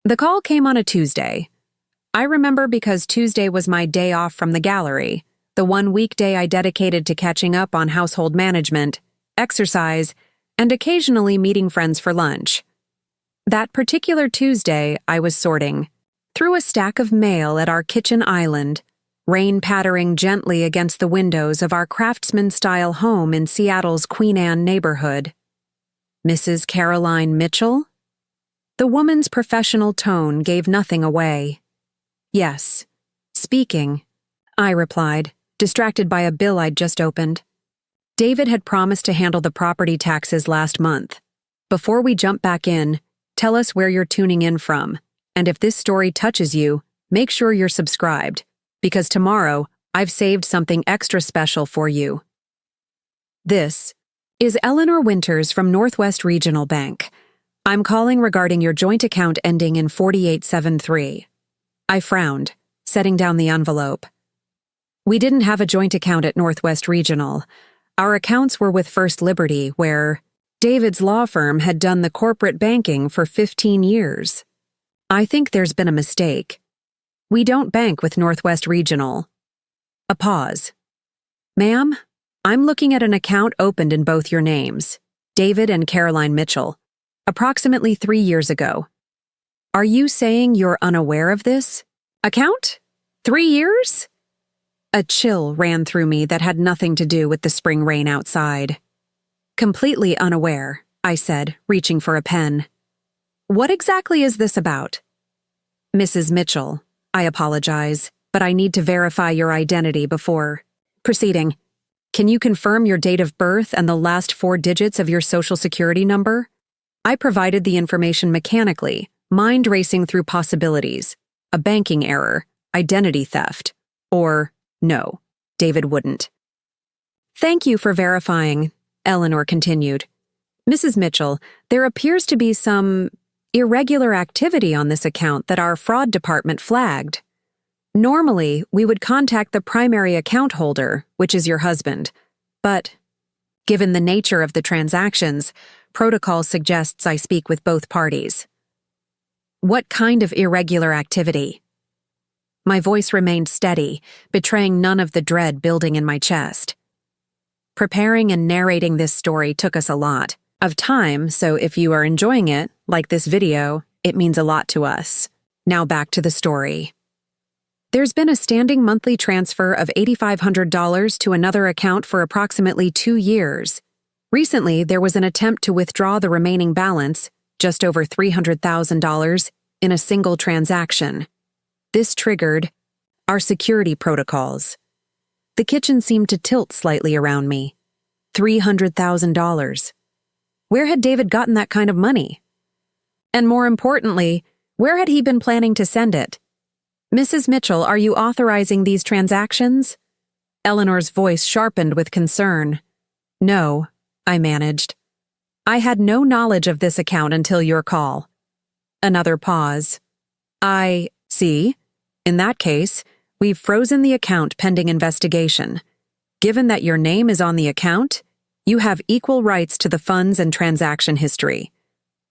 The call came on a Tuesday. I remember because Tuesday was my day off from the gallery, the one weekday I dedicated to catching up on household management, exercise, and occasionally meeting friends for lunch. That particular Tuesday, I was sorting through a stack of mail at our kitchen island, rain pattering gently against the windows of our craftsman-style home in Seattle's Queen Anne neighborhood. Mrs. Caroline Mitchell? The woman's professional tone gave nothing away. Yes, speaking, I replied, distracted by a bill I'd just opened. David had promised to handle the property taxes last month. Before we jump back in, tell us where you're tuning in from, and if this story touches you, make sure you're subscribed, because tomorrow I've saved something extra special for you. This is Eleanor Winters from Northwest Regional Bank. I'm calling regarding your joint account ending in 4873. I frowned, setting down the envelope. We didn't have a joint account at Northwest Regional. Our accounts were with First Liberty, where David's law firm had done the corporate banking for 15 years. I think there's been a mistake. We don't bank with Northwest Regional. A pause. Ma'am, I'm looking at an account opened in both your names, David and Caroline Mitchell, approximately 3 years ago. Are you saying you're unaware of this account? 3 years? A chill ran through me that had nothing to do with the spring rain outside. Completely unaware, I said, reaching for a pen. What exactly is this about? Mrs. Mitchell, I apologize, but I need to verify your identity before proceeding. Can you confirm your date of birth and the last 4 digits of your Social Security number? I provided the information mechanically, mind racing through possibilities, a banking error, identity theft, or no, David wouldn't. Thank you for verifying, Eleanor continued. Mrs. Mitchell, there appears to be some irregular activity on this account that our fraud department flagged. Normally, we would contact the primary account holder, which is your husband, but given the nature of the transactions, protocol suggests I speak with both parties. What kind of irregular activity? My voice remained steady, betraying none of the dread building in my chest. Preparing and narrating this story took us a lot of time, so if you are enjoying it, like this video, it means a lot to us. Now back to the story. There's been a standing monthly transfer of $8,500 to another account for approximately 2 years. Recently, there was an attempt to withdraw the remaining balance, just over $300,000, in a single transaction. This triggered our security protocols. The kitchen seemed to tilt slightly around me. $300,000. Where had David gotten that kind of money? And more importantly, where had he been planning to send it? Mrs. Mitchell, are you authorizing these transactions? Eleanor's voice sharpened with concern. No, I managed. I had no knowledge of this account until your call. Another pause. I see. In that case, we've frozen the account pending investigation. Given that your name is on the account, you have equal rights to the funds and transaction history.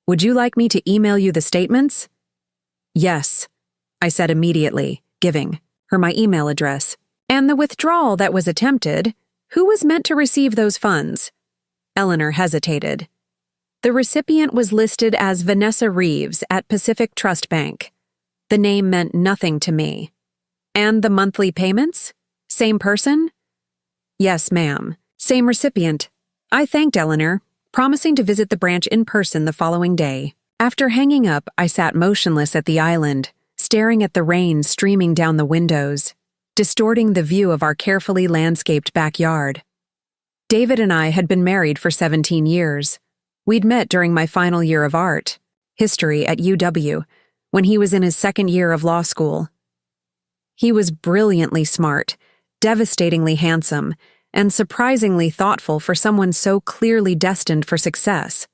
Would you like me to email you the statements? Yes, I said immediately, giving her my email address. And the withdrawal that was attempted, who was meant to receive those funds? Eleanor hesitated. The recipient was listed as Vanessa Reeves at Pacific Trust Bank. The name meant nothing to me. And the monthly payments? Same person? Yes, ma'am. Same recipient. I thanked Eleanor, promising to visit the branch in person the following day. After hanging up, I sat motionless at the island, staring at the rain streaming down the windows, distorting the view of our carefully landscaped backyard. David and I had been married for 17 years. We'd met during my final year of art, history at UW, when he was in his second year of law school. He was brilliantly smart, devastatingly handsome, and surprisingly thoughtful for someone so clearly destined for success.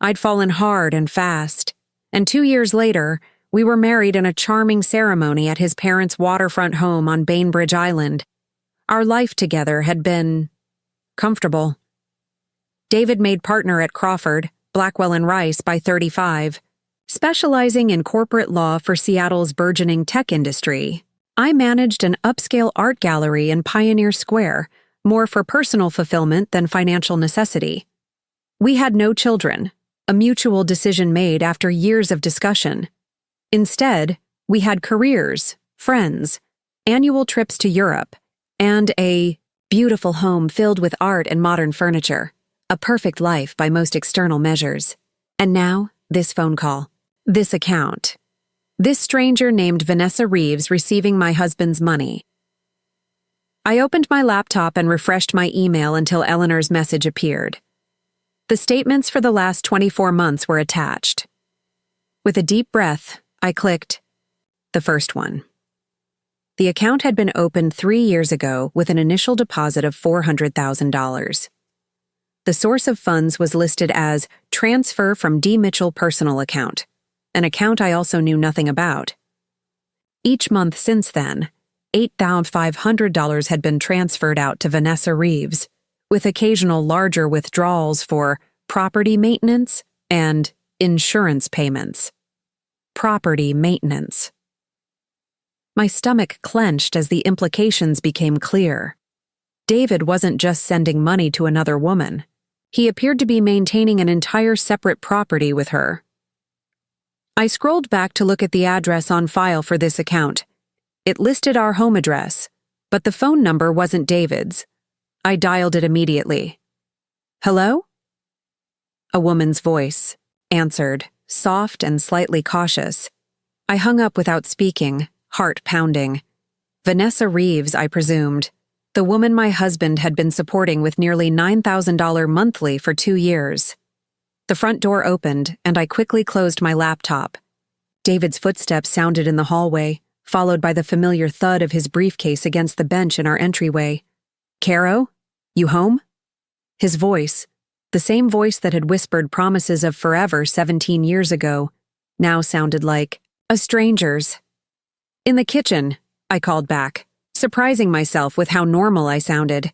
I'd fallen hard and fast, and 2 years later, we were married in a charming ceremony at his parents' waterfront home on Bainbridge Island. Our life together had been comfortable. David made partner at Crawford, Blackwell & Rice by 35, Specializing in corporate law for Seattle's burgeoning tech industry, I managed an upscale art gallery in Pioneer Square, more for personal fulfillment than financial necessity. We had no children, a mutual decision made after years of discussion. Instead, we had careers, friends, annual trips to Europe, and a beautiful home filled with art and modern furniture. A perfect life by most external measures. And now, this phone call. This account. This stranger named Vanessa Reeves receiving my husband's money. I opened my laptop and refreshed my email until Eleanor's message appeared. The statements for the last 24 months were attached. With a deep breath, I clicked the first one. The account had been opened 3 years ago with an initial deposit of $400,000. The source of funds was listed as transfer from D. Mitchell personal account, an account I also knew nothing about. Each month since then, $8,500 had been transferred out to Vanessa Reeves, with occasional larger withdrawals for property maintenance and insurance payments. Property maintenance. My stomach clenched as the implications became clear. David wasn't just sending money to another woman. He appeared to be maintaining an entire separate property with her. I scrolled back to look at the address on file for this account. It listed our home address, but the phone number wasn't David's. I dialed it immediately. Hello? A woman's voice answered, soft and slightly cautious. I hung up without speaking, heart pounding. Vanessa Reeves, I presumed. The woman my husband had been supporting with nearly $9,000 monthly for 2 years. The front door opened, and I quickly closed my laptop. David's footsteps sounded in the hallway, followed by the familiar thud of his briefcase against the bench in our entryway. Caro? You home? His voice, the same voice that had whispered promises of forever 17 years ago, now sounded like a stranger's. In the kitchen, I called back, surprising myself with how normal I sounded.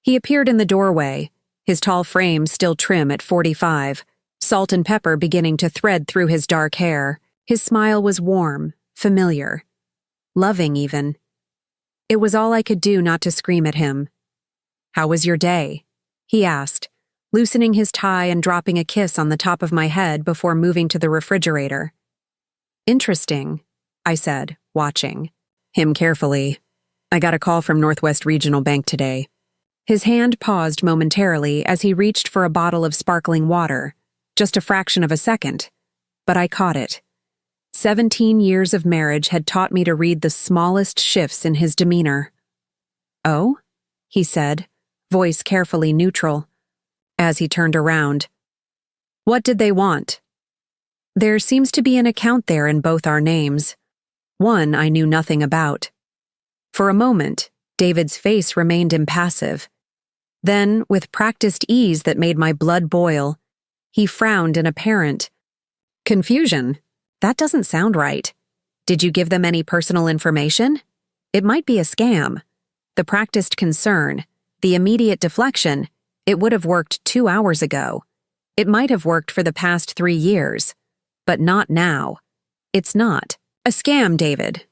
He appeared in the doorway, his tall frame still trim at 45, salt and pepper beginning to thread through his dark hair. His smile was warm, familiar, loving even. It was all I could do not to scream at him. How was your day? He asked, loosening his tie and dropping a kiss on the top of my head before moving to the refrigerator. Interesting, I said, watching him carefully. I got a call from Northwest Regional Bank today. His hand paused momentarily as he reached for a bottle of sparkling water, just a fraction of a second, but I caught it. 17 years of marriage had taught me to read the smallest shifts in his demeanor. Oh? He said, voice carefully neutral. As he turned around. What did they want? There seems to be an account there in both our names. One I knew nothing about. For a moment, David's face remained impassive. Then, with practiced ease that made my blood boil, he frowned in apparent confusion. That doesn't sound right. Did you give them any personal information? It might be a scam. The practiced concern, the immediate deflection, it would have worked 2 hours ago. It might have worked for the past 3 years. But not now. It's not a scam, David.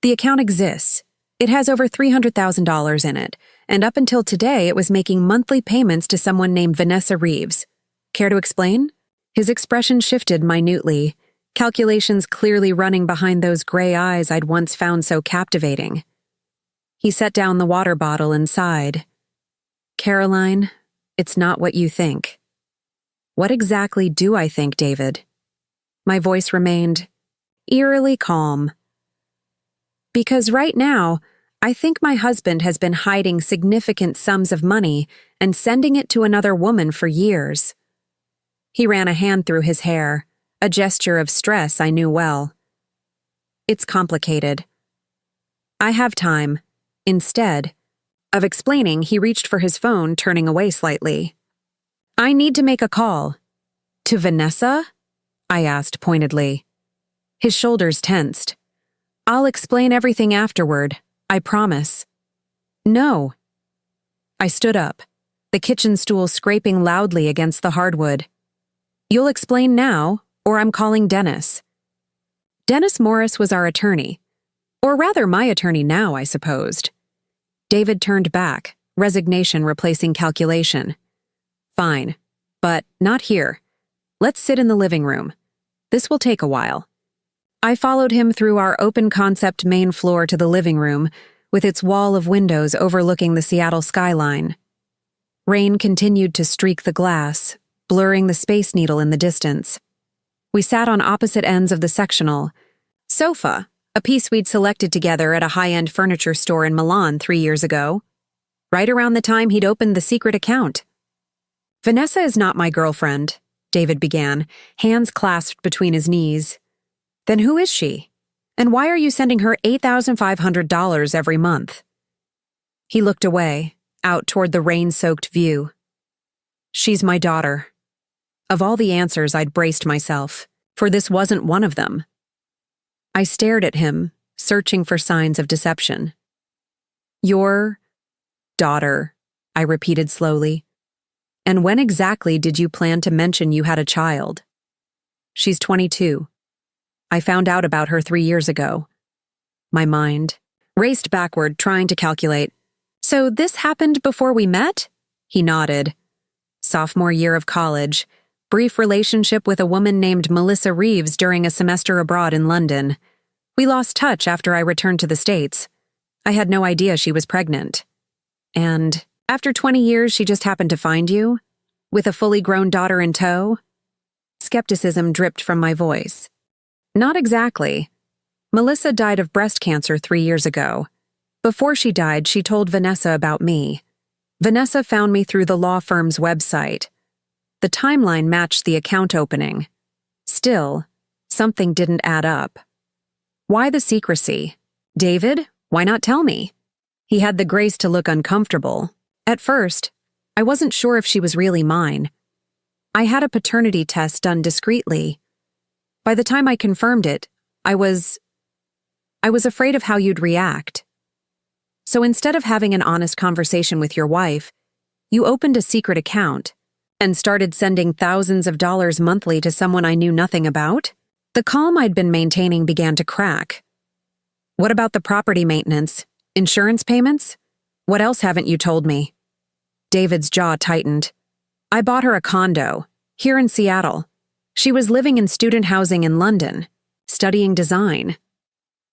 The account exists. It has over $300,000 in it, and up until today it was making monthly payments to someone named Vanessa Reeves. Care to explain? His expression shifted minutely, calculations clearly running behind those gray eyes I'd once found so captivating. He set down the water bottle and sighed. Caroline, it's not what you think. What exactly do I think, David? My voice remained eerily calm. Because right now, I think my husband has been hiding significant sums of money and sending it to another woman for years. He ran a hand through his hair, a gesture of stress I knew well. It's complicated. I have time. Instead of explaining, he reached for his phone, turning away slightly. I need to make a call. To Vanessa? I asked pointedly. His shoulders tensed. I'll explain everything afterward, I promise. No. I stood up, the kitchen stool scraping loudly against the hardwood. You'll explain now, or I'm calling Dennis. Dennis Morris was our attorney. Or rather, my attorney now, I supposed. David turned back, resignation replacing calculation. Fine, but not here. Let's sit in the living room. This will take a while. I followed him through our open-concept main floor to the living room, with its wall of windows overlooking the Seattle skyline. Rain continued to streak the glass, blurring the Space Needle in the distance. We sat on opposite ends of the sectional. Sofa, a piece we'd selected together at a high-end furniture store in Milan 3 years ago, right around the time he'd opened the secret account. Vanessa is not my girlfriend, David began, hands clasped between his knees. Then who is she? And why are you sending her $8,500 every month? He looked away, out toward the rain-soaked view. She's my daughter. Of all the answers, I'd braced myself, for this wasn't one of them. I stared at him, searching for signs of deception. Your daughter, I repeated slowly. And when exactly did you plan to mention you had a child? She's 22. I found out about her 3 years ago. My mind raced backward, trying to calculate. So this happened before we met? He nodded. Sophomore year of college. Brief relationship with a woman named Melissa Reeves during a semester abroad in London. We lost touch after I returned to the States. I had no idea she was pregnant. And after 20 years, she just happened to find you? With a fully grown daughter in tow? Skepticism dripped from my voice. Not exactly. Melissa died of breast cancer 3 years ago. Before she died, she told Vanessa about me. Vanessa found me through the law firm's website. The timeline matched the account opening. Still, something didn't add up. Why the secrecy? David, why not tell me? He had the grace to look uncomfortable. At first, I wasn't sure if she was really mine. I had a paternity test done discreetly. By the time I confirmed it, I was afraid of how you'd react. So instead of having an honest conversation with your wife, you opened a secret account and started sending thousands of dollars monthly to someone I knew nothing about? The calm I'd been maintaining began to crack. What about the property maintenance? Insurance payments? What else haven't you told me? David's jaw tightened. I bought her a condo, here in Seattle. She was living in student housing in London, studying design.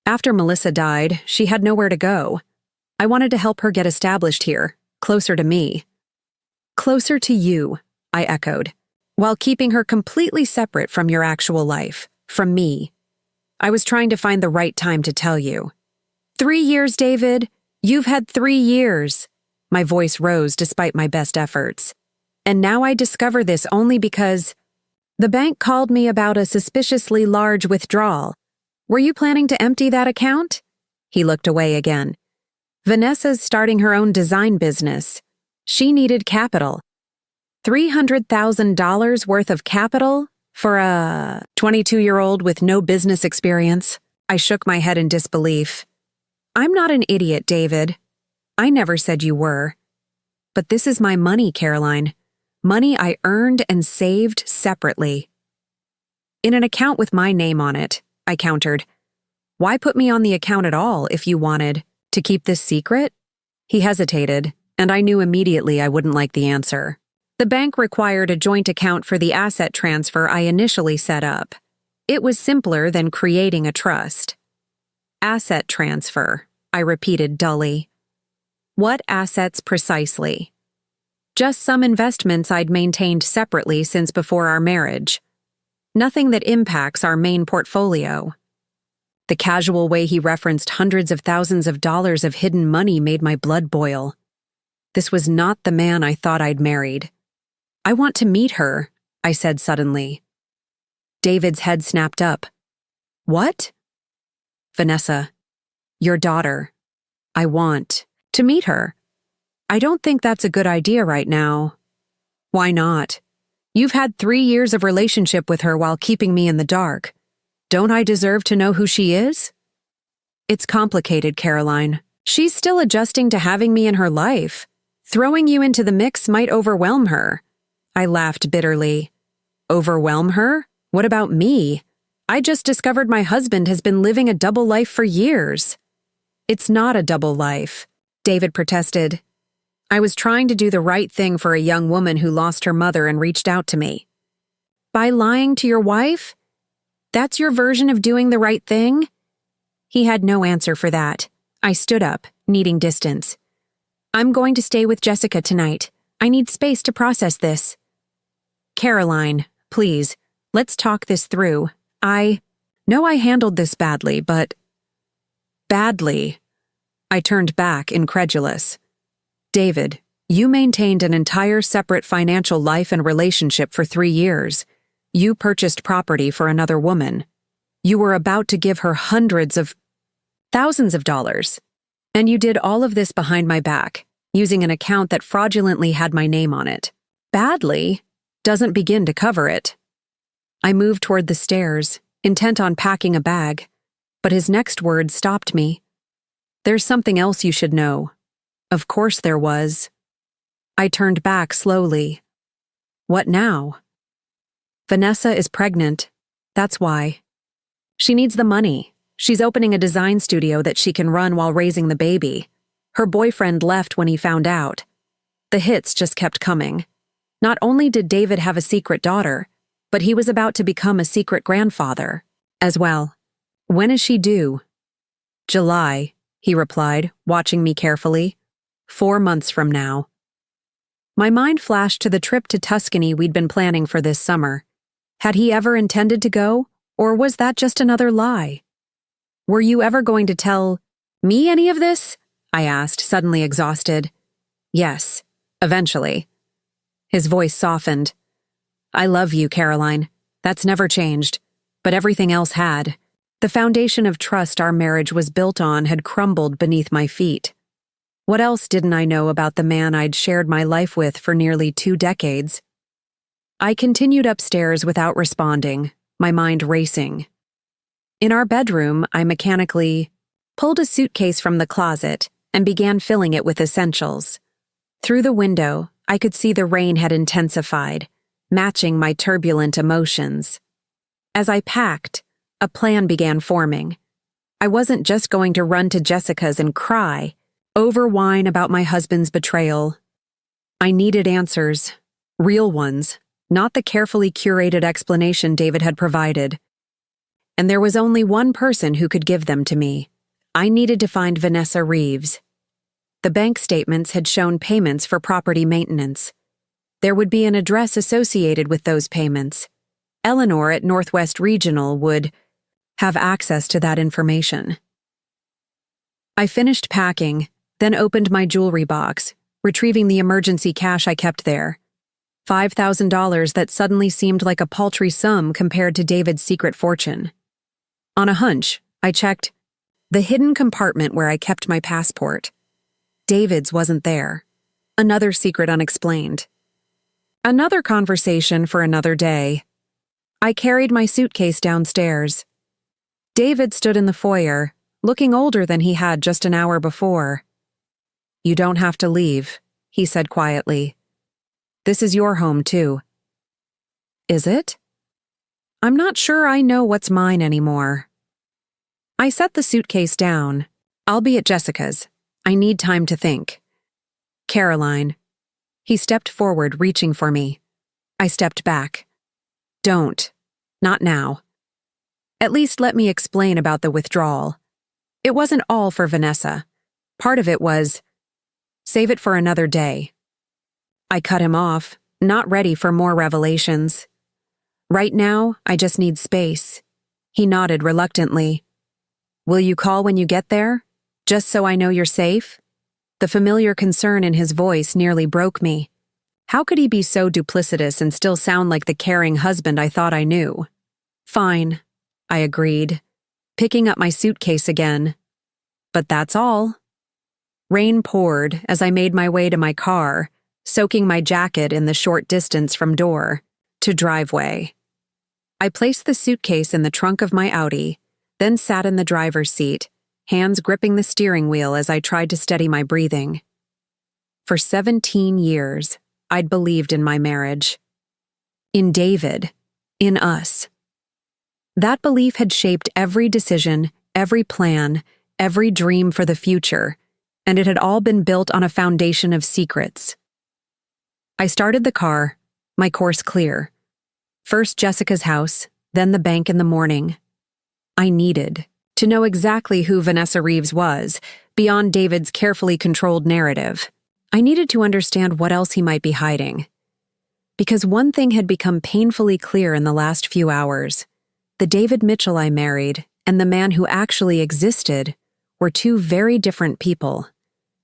After Melissa died, she had nowhere to go. I wanted to help her get established here, closer to me. Closer to you, I echoed, while keeping her completely separate from your actual life, from me. I was trying to find the right time to tell you. 3 years, David. You've had 3 years. My voice rose despite my best efforts. And now I discover this only because the bank called me about a suspiciously large withdrawal. Were you planning to empty that account? He looked away again. Vanessa's starting her own design business. She needed capital. $300,000 worth of capital for a 22-year-old with no business experience. I shook my head in disbelief. I'm not an idiot, David. I never said you were. But this is my money, Caroline. Money I earned and saved separately. In an account with my name on it, I countered. Why put me on the account at all if you wanted to keep this secret? He hesitated, and I knew immediately I wouldn't like the answer. The bank required a joint account for the asset transfer I initially set up. It was simpler than creating a trust. Asset transfer, I repeated dully. What assets precisely? Just some investments I'd maintained separately since before our marriage. Nothing that impacts our main portfolio. The casual way he referenced hundreds of thousands of dollars of hidden money made my blood boil. This was not the man I thought I'd married. I want to meet her, I said suddenly. David's head snapped up. What? Vanessa, your daughter. I want to meet her. I don't think that's a good idea right now. Why not? You've had 3 years of relationship with her while keeping me in the dark. Don't I deserve to know who she is? It's complicated, Caroline. She's still adjusting to having me in her life. Throwing you into the mix might overwhelm her. I laughed bitterly. Overwhelm her? What about me? I just discovered my husband has been living a double life for years. It's not a double life, David protested. I was trying to do the right thing for a young woman who lost her mother and reached out to me. By lying to your wife? That's your version of doing the right thing? He had no answer for that. I stood up, needing distance. I'm going to stay with Jessica tonight. I need space to process this. Caroline, please, let's talk this through. I know I handled this badly, but... Badly? I turned back, incredulous. David, you maintained an entire separate financial life and relationship for 3 years. You purchased property for another woman. You were about to give her hundreds of thousands of dollars. And you did all of this behind my back, using an account that fraudulently had my name on it. Badly doesn't begin to cover it. I moved toward the stairs, intent on packing a bag, but his next words stopped me. There's something else you should know. Of course there was. I turned back slowly. What now? Vanessa is pregnant. That's why. She needs the money. She's opening a design studio that she can run while raising the baby. Her boyfriend left when he found out. The hits just kept coming. Not only did David have a secret daughter, but he was about to become a secret grandfather as well. When is she due? July, he replied, watching me carefully. 4 months from now. My mind flashed to the trip to Tuscany we'd been planning for this summer. Had he ever intended to go, or was that just another lie? Were you ever going to tell me any of this? I asked, suddenly exhausted. Yes, eventually. His voice softened. I love you, Caroline. That's never changed. But everything else had. The foundation of trust our marriage was built on had crumbled beneath my feet. What else didn't I know about the man I'd shared my life with for nearly 2 decades? I continued upstairs without responding, my mind racing. In our bedroom, I mechanically pulled a suitcase from the closet and began filling it with essentials. Through the window, I could see the rain had intensified, matching my turbulent emotions. As I packed, a plan began forming. I wasn't just going to run to Jessica's and cry, over-whine about my husband's betrayal. I needed answers, real ones, not the carefully curated explanation David had provided. And there was only one person who could give them to me. I needed to find Vanessa Reeves. The bank statements had shown payments for property maintenance. There would be an address associated with those payments. Eleanor at Northwest Regional would have access to that information. I finished packing, then opened my jewelry box, retrieving the emergency cash I kept there. $5,000 that suddenly seemed like a paltry sum compared to David's secret fortune. On a hunch, I checked the hidden compartment where I kept my passport. David's wasn't there. Another secret unexplained. Another conversation for another day. I carried my suitcase downstairs. David stood in the foyer, looking older than he had just an hour before. You don't have to leave, he said quietly. This is your home, too. Is it? I'm not sure I know what's mine anymore. I set the suitcase down. I'll be at Jessica's. I need time to think. Caroline. He stepped forward, reaching for me. I stepped back. Don't. Not now. At least let me explain about the withdrawal. It wasn't all for Vanessa. Part of it was, save it for another day. I cut him off, not ready for more revelations. Right now, I just need space. He nodded reluctantly. Will you call when you get there? Just so I know you're safe? The familiar concern in his voice nearly broke me. How could he be so duplicitous and still sound like the caring husband I thought I knew? Fine, I agreed, picking up my suitcase again. But that's all. Rain poured as I made my way to my car, soaking my jacket in the short distance from door to driveway. I placed the suitcase in the trunk of my Audi, then sat in the driver's seat, hands gripping the steering wheel as I tried to steady my breathing. For 17 years, I'd believed in my marriage. In David. In us. That belief had shaped every decision, every plan, every dream for the future, and it had all been built on a foundation of secrets. I started the car, my course clear. First Jessica's house, then the bank in the morning. I needed to know exactly who Vanessa Reeves was, beyond David's carefully controlled narrative. I needed to understand what else he might be hiding. Because one thing had become painfully clear in the last few hours. The David Mitchell I married and the man who actually existed were two very different people,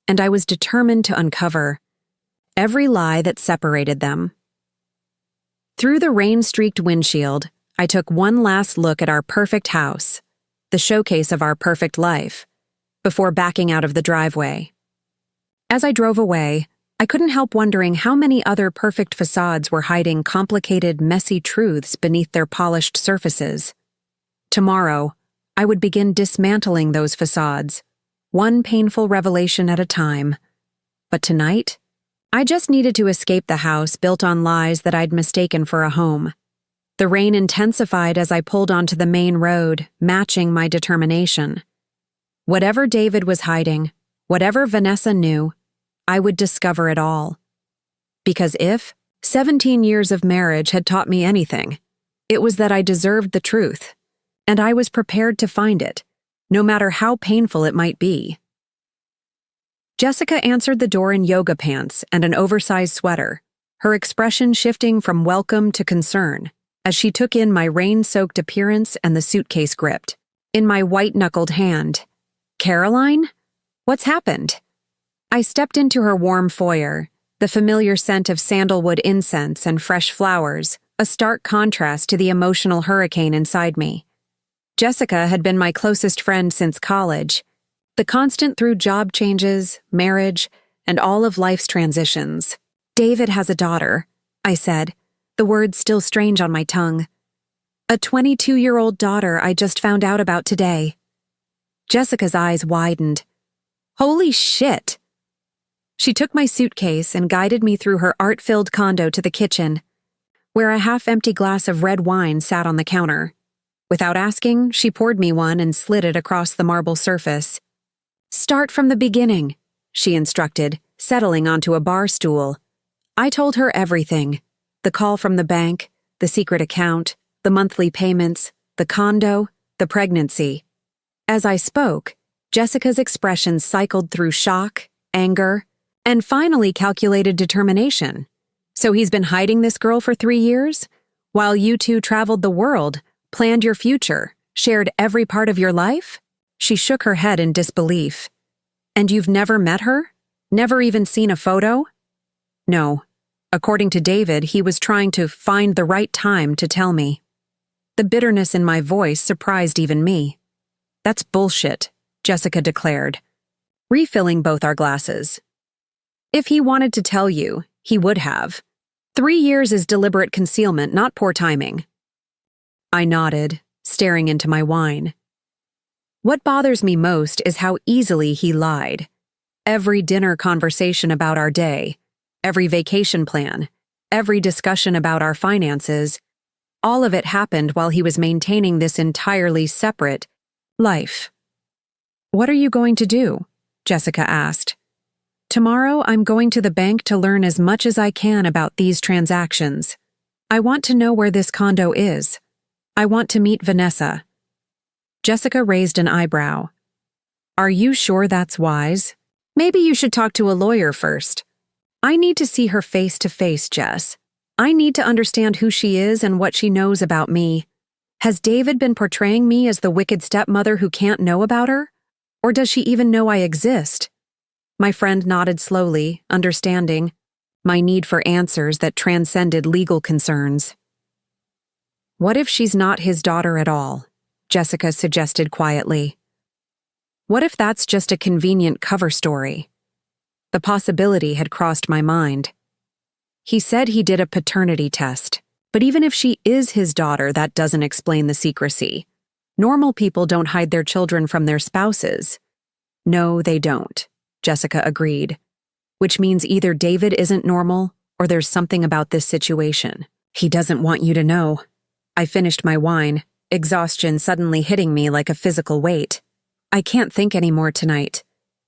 and I was determined to uncover every lie that separated them. Through the rain-streaked windshield, I took one last look at our perfect house, the showcase of our perfect life, before backing out of the driveway. As I drove away, I couldn't help wondering how many other perfect facades were hiding complicated, messy truths beneath their polished surfaces. Tomorrow, I would begin dismantling those facades, one painful revelation at a time. But tonight, I just needed to escape the house built on lies that I'd mistaken for a home. The rain intensified as I pulled onto the main road, matching my determination. Whatever David was hiding, whatever Vanessa knew, I would discover it all. Because if 17 years of marriage had taught me anything, it was that I deserved the truth, and I was prepared to find it, no matter how painful it might be. Jessica answered the door in yoga pants and an oversized sweater, her expression shifting from welcome to concern as she took in my rain-soaked appearance and the suitcase gripped in my white-knuckled hand. "Caroline? What's happened?" I stepped into her warm foyer, the familiar scent of sandalwood incense and fresh flowers, a stark contrast to the emotional hurricane inside me. Jessica had been my closest friend since college, the constant through job changes, marriage, and all of life's transitions. "David has a daughter," I said, the words still strange on my tongue. "A 22-year-old daughter I just found out about today." Jessica's eyes widened. "Holy shit!" She took my suitcase and guided me through her art-filled condo to the kitchen, where a half-empty glass of red wine sat on the counter. Without asking, she poured me one and slid it across the marble surface. "Start from the beginning," she instructed, settling onto a bar stool. I told her everything. The call from the bank, the secret account, the monthly payments, the condo, the pregnancy. As I spoke, Jessica's expression cycled through shock, anger, and finally calculated determination. "So he's been hiding this girl for 3 years? While you two traveled the world, planned your future, shared every part of your life?" She shook her head in disbelief. "And you've never met her? Never even seen a photo?" "No. According to David, he was trying to find the right time to tell me." The bitterness in my voice surprised even me. "That's bullshit," Jessica declared, refilling both our glasses. "If he wanted to tell you, he would have. 3 years is deliberate concealment, not poor timing." I nodded, staring into my wine. What bothers me most is how easily he lied. Every dinner conversation about our day, every vacation plan, every discussion about our finances, all of it happened while he was maintaining this entirely separate life. "What are you going to do?" Jessica asked. "Tomorrow I'm going to the bank to learn as much as I can about these transactions. I want to know where this condo is. I want to meet Vanessa." Jessica raised an eyebrow. "Are you sure that's wise? Maybe you should talk to a lawyer first." "I need to see her face to face, Jess. I need to understand who she is and what she knows about me. Has David been portraying me as the wicked stepmother who can't know about her? Or does she even know I exist?" My friend nodded slowly, understanding my need for answers that transcended legal concerns. "What if she's not his daughter at all?" Jessica suggested quietly. "What if that's just a convenient cover story?" The possibility had crossed my mind. He said he did a paternity test, but even if she is his daughter, that doesn't explain the secrecy. Normal people don't hide their children from their spouses. "No, they don't," Jessica agreed, which means either David isn't normal or there's something about this situation. "He doesn't want you to know." I finished my wine, exhaustion suddenly hitting me like a physical weight. I can't think anymore tonight.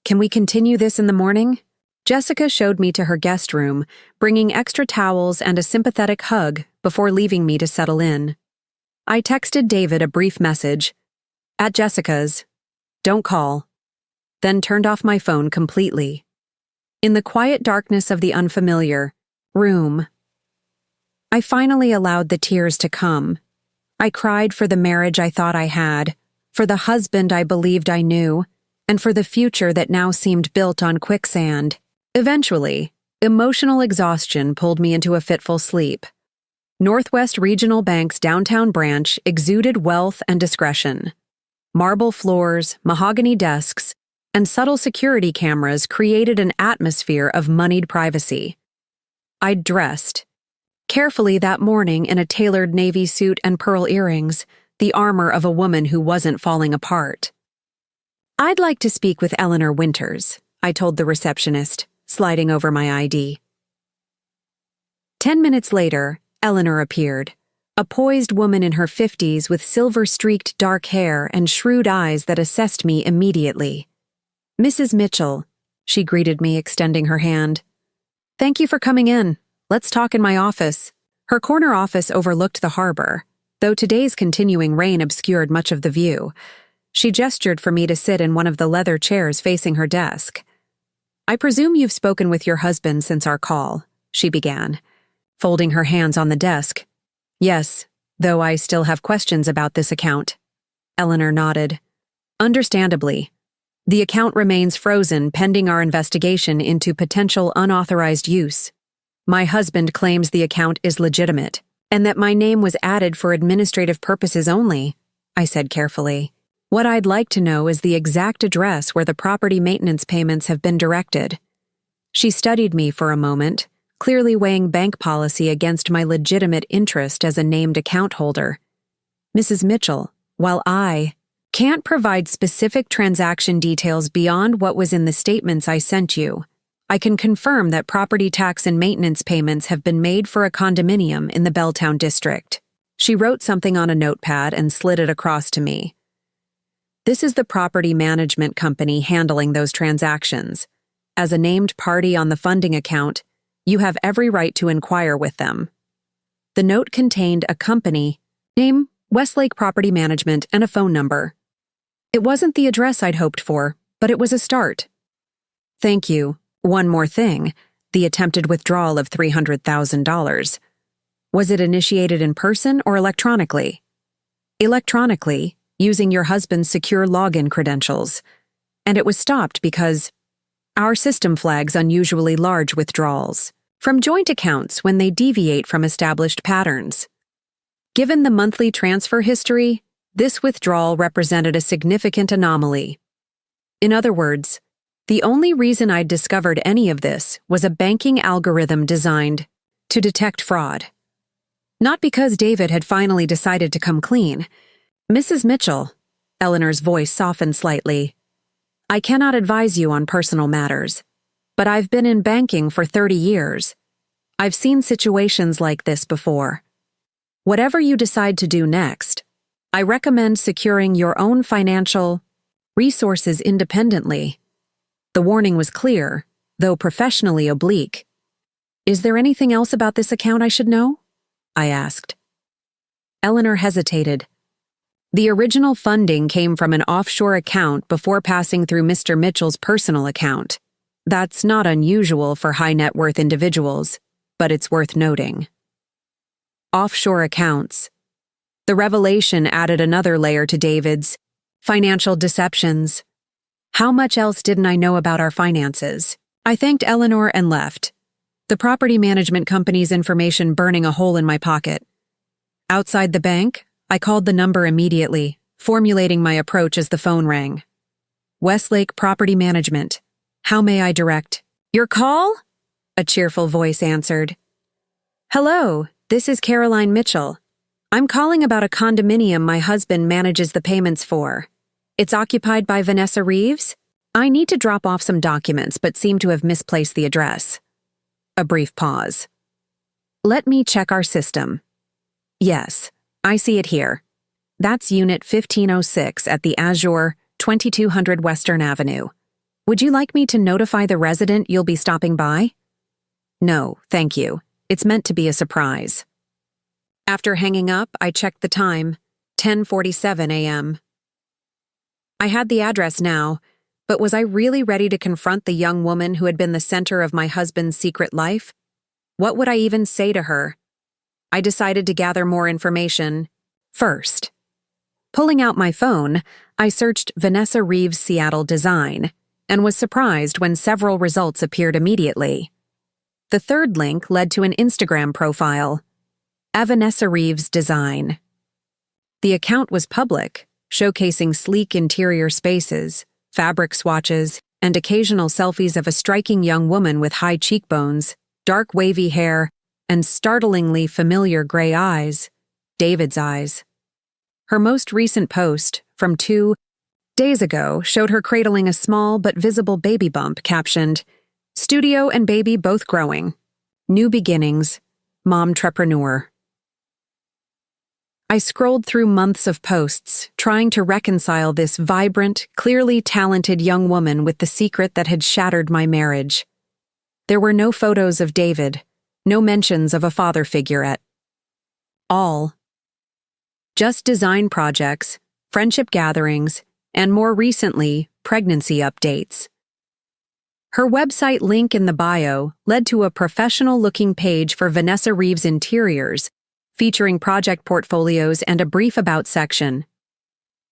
Can we continue this in the morning? Jessica showed me to her guest room, bringing extra towels and a sympathetic hug before leaving me to settle in. I texted David a brief message, "At Jessica's. Don't call," then turned off my phone completely. In the quiet darkness of the unfamiliar room, I finally allowed the tears to come. I cried for the marriage I thought I had, for the husband I believed I knew, and for the future that now seemed built on quicksand. Eventually, emotional exhaustion pulled me into a fitful sleep. Northwest Regional Bank's downtown branch exuded wealth and discretion. Marble floors, mahogany desks, and subtle security cameras created an atmosphere of moneyed privacy. I'd dressed carefully that morning in a tailored navy suit and pearl earrings, the armor of a woman who wasn't falling apart. "I'd like to speak with Eleanor Winters," I told the receptionist, sliding over my ID. 10 minutes later, Eleanor appeared, a poised woman in her 50s with silver-streaked dark hair and shrewd eyes that assessed me immediately. "Mrs. Mitchell," she greeted me, extending her hand. "Thank you for coming in. Let's talk in my office." Her corner office overlooked the harbor, though today's continuing rain obscured much of the view. She gestured for me to sit in one of the leather chairs facing her desk. "I presume you've spoken with your husband since our call," she began, folding her hands on the desk. "Yes, though I still have questions about this account." Eleanor nodded. "Understandably. The account remains frozen pending our investigation into potential unauthorized use. My husband claims the account is legitimate, and that my name was added for administrative purposes only," I said carefully. "What I'd like to know is the exact address where the property maintenance payments have been directed." She studied me for a moment, clearly weighing bank policy against my legitimate interest as a named account holder. "Mrs. Mitchell, while I can't provide specific transaction details beyond what was in the statements I sent you, I can confirm that property tax and maintenance payments have been made for a condominium in the Belltown district." She wrote something on a notepad and slid it across to me. "This is the property management company handling those transactions. As a named party on the funding account, you have every right to inquire with them." The note contained a company name, Westlake Property Management, and a phone number. It wasn't the address I'd hoped for, but it was a start. "Thank you. One more thing, the attempted withdrawal of $300,000. Was it initiated in person or electronically?" "Electronically, using your husband's secure login credentials. And it was stopped because our system flags unusually large withdrawals from joint accounts when they deviate from established patterns. Given the monthly transfer history, this withdrawal represented a significant anomaly. In other words, the only reason I'd discovered any of this was a banking algorithm designed to detect fraud. Not because David had finally decided to come clean. Mrs. Mitchell," Eleanor's voice softened slightly, "I cannot advise you on personal matters, but I've been in banking for 30 years. I've seen situations like this before. Whatever you decide to do next, I recommend securing your own financial resources independently." The warning was clear, though professionally oblique. "Is there anything else about this account I should know?" I asked. Eleanor hesitated. "The original funding came from an offshore account before passing through Mr. Mitchell's personal account. That's not unusual for high-net-worth individuals, but it's worth noting." Offshore accounts. The revelation added another layer to David's financial deceptions. How much else didn't I know about our finances? I thanked Eleanor and left, the property management company's information burning a hole in my pocket. Outside the bank, I called the number immediately, formulating my approach as the phone rang. "Westlake Property Management. How may I direct?" "Your call?" a cheerful voice answered. "Hello, this is Caroline Mitchell. I'm calling about a condominium my husband manages the payments for. It's occupied by Vanessa Reeves. I need to drop off some documents but seem to have misplaced the address." A brief pause. "Let me check our system. Yes, I see it here. That's Unit 1506 at the Azure, 2200 Western Avenue. Would you like me to notify the resident you'll be stopping by? No, thank you. It's meant to be a surprise. After hanging up, I checked the time, 10:47 a.m. I had the address now, but was I really ready to confront the young woman who had been the center of my husband's secret life? What would I even say to her? I decided to gather more information first. Pulling out my phone, I searched Vanessa Reeves' Seattle design and was surprised when several results appeared immediately. The third link led to an Instagram profile, Vanessa Reeves Design. The account was public, showcasing sleek interior spaces, fabric swatches, and occasional selfies of a striking young woman with high cheekbones, dark wavy hair, and startlingly familiar gray eyes, David's eyes. Her most recent post, from 2 days ago, showed her cradling a small but visible baby bump captioned, "Studio and baby both growing. New beginnings. Momtrepreneur." I scrolled through months of posts, trying to reconcile this vibrant, clearly talented young woman with the secret that had shattered my marriage. There were no photos of David, no mentions of a father figure at all. Just design projects, friendship gatherings, and more recently, pregnancy updates. Her website link in the bio led to a professional-looking page for Vanessa Reeves Interiors, featuring project portfolios and a brief about section.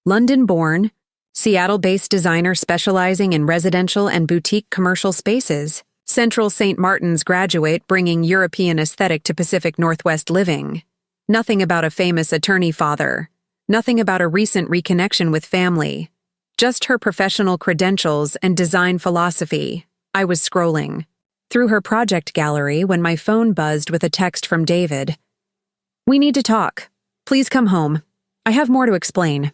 London-born, Seattle-based designer specializing in residential and boutique commercial spaces, Central St. Martin's graduate bringing European aesthetic to Pacific Northwest living. Nothing about a famous attorney father. Nothing about a recent reconnection with family. Just her professional credentials and design philosophy. I was scrolling through her project gallery when my phone buzzed with a text from David. "We need to talk. Please come home. I have more to explain."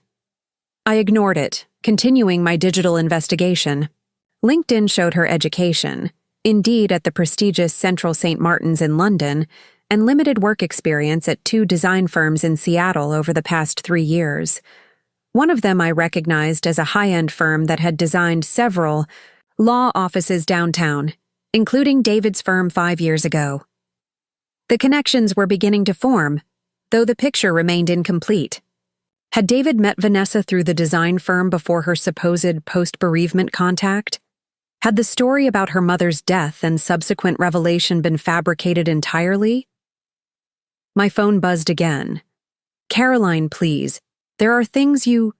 I ignored it, continuing my digital investigation. LinkedIn showed her education, Indeed at the prestigious Central St. Martin's in London, and limited work experience at 2 design firms in Seattle over the past 3 years. One of them I recognized as a high-end firm that had designed several law offices downtown, including David's firm 5 years ago. The connections were beginning to form, though the picture remained incomplete. Had David met Vanessa through the design firm before her supposed post-bereavement contact? Had the story about her mother's death and subsequent revelation been fabricated entirely? My phone buzzed again. "Caroline, please. There are things you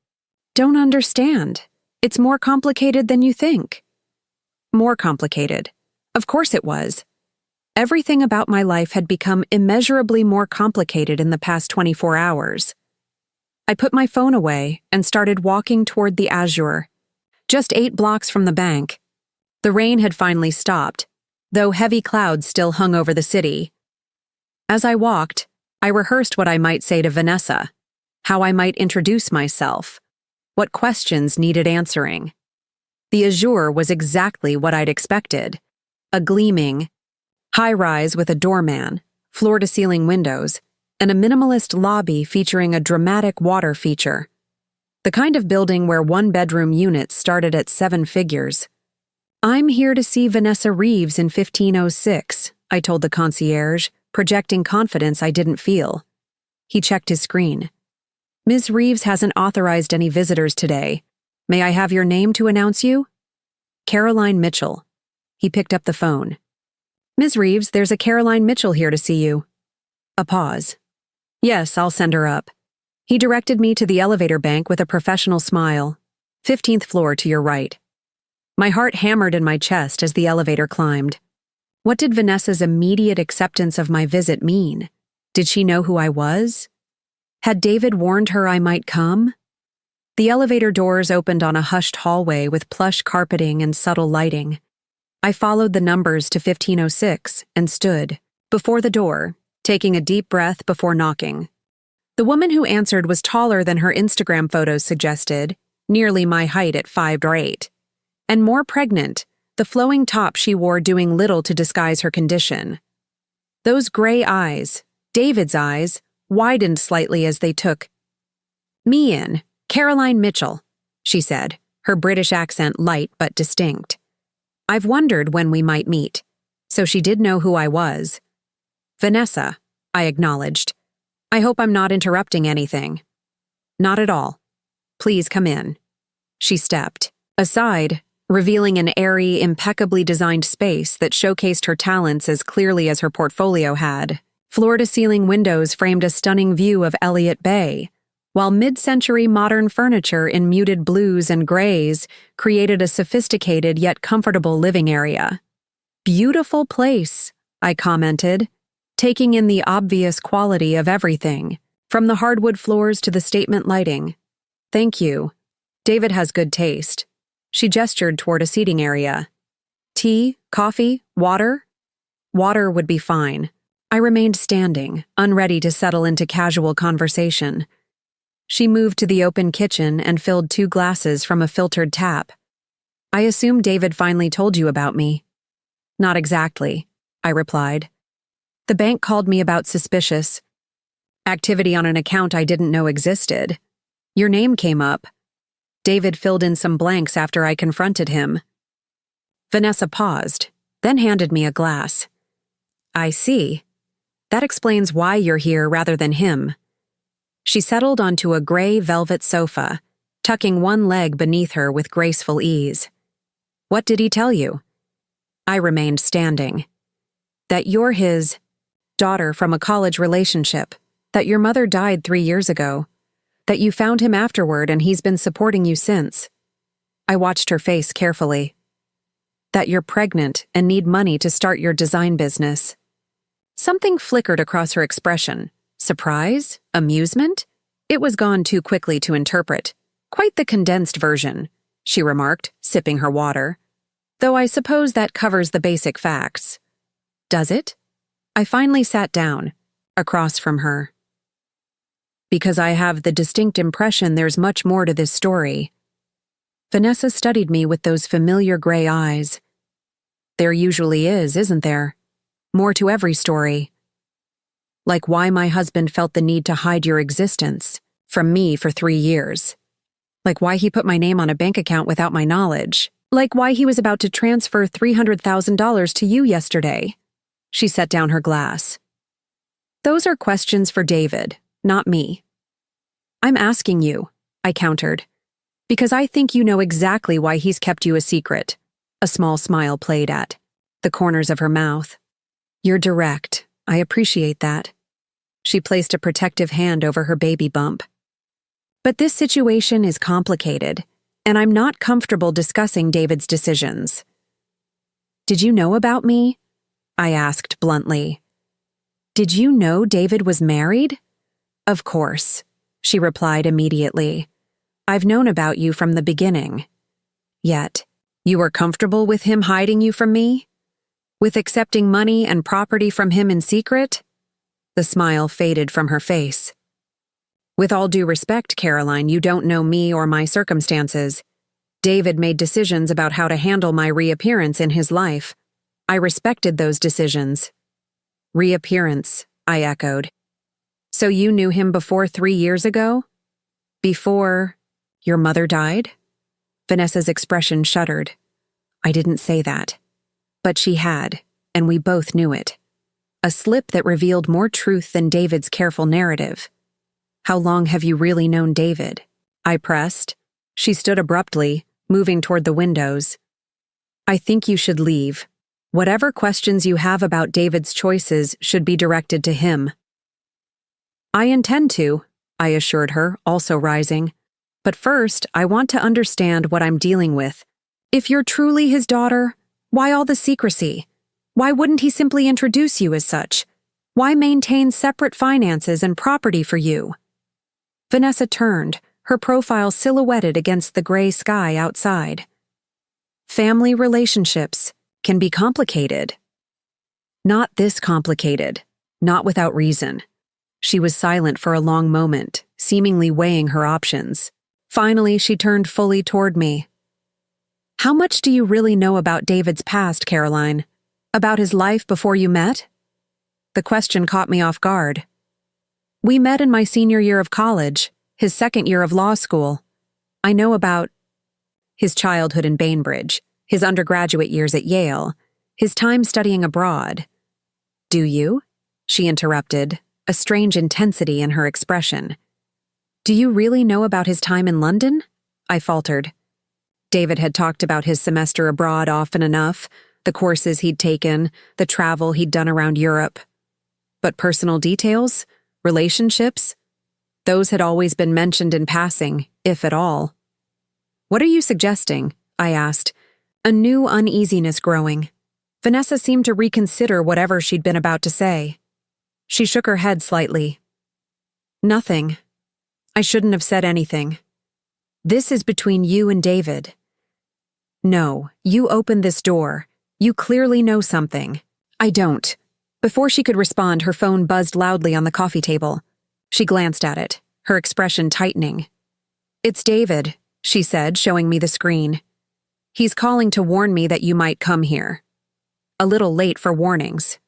don't understand. It's more complicated than you think." More complicated. Of course it was. Everything about my life had become immeasurably more complicated in the past 24 hours. I put my phone away and started walking toward the Azure, just 8 blocks from the bank. The rain had finally stopped, though heavy clouds still hung over the city. As I walked, I rehearsed what I might say to Vanessa, how I might introduce myself, what questions needed answering. The Azure was exactly what I'd expected, a gleaming, high-rise with a doorman, floor-to-ceiling windows, and a minimalist lobby featuring a dramatic water feature. The kind of building where 1-bedroom units started at 7 figures. "I'm here to see Vanessa Reeves in 1506, I told the concierge, projecting confidence I didn't feel. He checked his screen. "Ms. Reeves hasn't authorized any visitors today. May I have your name to announce you?" "Caroline Mitchell." He picked up the phone. "Ms. Reeves, there's a Caroline Mitchell here to see you." A pause. "Yes, I'll send her up." He directed me to the elevator bank with a professional smile. 15th floor to your right." My heart hammered in my chest as the elevator climbed. What did Vanessa's immediate acceptance of my visit mean? Did she know who I was? Had David warned her I might come? The elevator doors opened on a hushed hallway with plush carpeting and subtle lighting. I followed the numbers to 1506 and stood before the door, taking a deep breath before knocking. The woman who answered was taller than her Instagram photos suggested, nearly my height at 5'8", and more pregnant, the flowing top she wore doing little to disguise her condition. Those gray eyes, David's eyes, widened slightly as they took Me in, Caroline Mitchell, she said, her British accent light but distinct. I've wondered when we might meet. So she did know who I was. Vanessa, I acknowledged. I hope I'm not interrupting anything. Not at all. Please come in. She stepped aside, revealing an airy, impeccably designed space that showcased her talents as clearly as her portfolio had. Floor-to-ceiling windows framed a stunning view of Elliott Bay, while mid-century modern furniture in muted blues and grays created a sophisticated yet comfortable living area. Beautiful place, I commented, taking in the obvious quality of everything, from the hardwood floors to the statement lighting. Thank you. David has good taste. She gestured toward a seating area. Tea, coffee, water? Water would be fine. I remained standing, unready to settle into casual conversation. She moved to the open kitchen and filled 2 glasses from a filtered tap. I assume David finally told you about me. Not exactly, I replied. The bank called me about suspicious activity on an account I didn't know existed. Your name came up. David filled in some blanks after I confronted him. Vanessa paused, then handed me a glass. I see. That explains why you're here rather than him. She settled onto a gray velvet sofa, tucking one leg beneath her with graceful ease. What did he tell you? I remained standing. That you're his daughter from a college relationship, that your mother died 3 years ago, that you found him afterward and he's been supporting you since. I watched her face carefully. That you're pregnant and need money to start your design business. Something flickered across her expression. Surprise? Amusement? It was gone too quickly to interpret. Quite the condensed version, she remarked, sipping her water. Though I suppose that covers the basic facts. Does it? I finally sat down, across from her. Because I have the distinct impression there's much more to this story. Vanessa studied me with those familiar gray eyes. There usually is, isn't there? More to every story. Like why my husband felt the need to hide your existence from me for 3 years. Like why he put my name on a bank account without my knowledge. Like why he was about to transfer $300,000 to you yesterday. She set down her glass. Those are questions for David, not me. I'm asking you, I countered, because I think you know exactly why he's kept you a secret. A small smile played at the corners of her mouth. You're direct. I appreciate that. She placed a protective hand over her baby bump. But this situation is complicated, and I'm not comfortable discussing David's decisions. Did you know about me? I asked bluntly. Did you know David was married? Of course, she replied immediately. I've known about you from the beginning. Yet, you were comfortable with him hiding you from me? With accepting money and property from him in secret? The smile faded from her face. With all due respect, Caroline, you don't know me or my circumstances. David made decisions about how to handle my reappearance in his life. I respected those decisions. Reappearance, I echoed. So you knew him before 3 years ago? Before your mother died? Vanessa's expression shuddered. I didn't say that. But she had, and we both knew it. A slip that revealed more truth than David's careful narrative. How long have you really known David? I pressed. She stood abruptly, moving toward the windows. I think you should leave. Whatever questions you have about David's choices should be directed to him. I intend to, I assured her, also rising. But first, I want to understand what I'm dealing with. If you're truly his daughter, why all the secrecy? Why wouldn't he simply introduce you as such? Why maintain separate finances and property for you? Vanessa turned, her profile silhouetted against the gray sky outside. Family relationships can be complicated. Not this complicated, not without reason. She was silent for a long moment, seemingly weighing her options. Finally, she turned fully toward me. How much do you really know about David's past, Caroline? About his life before you met? The question caught me off guard. We met in my senior year of college. his second year of law school. I know about his childhood in Bainbridge, his undergraduate years at Yale, his time studying abroad. Do you? She interrupted, a strange intensity in her expression. Do you really know about his time in London? I faltered. David had talked about his semester abroad often enough, the courses he'd taken, the travel he'd done around Europe. But personal details? Relationships? Those had always been mentioned in passing, if at all. What are you suggesting? I asked, a new uneasiness growing. Vanessa seemed to reconsider whatever she'd been about to say. She shook her head slightly. Nothing. I shouldn't have said anything. This is between you and David. No, you opened this door. You clearly know something. I don't. Before she could respond, her phone buzzed loudly on the coffee table. She glanced at it, her expression tightening. It's David, she said, showing me the screen. He's calling to warn me that you might come here. A little late for warnings.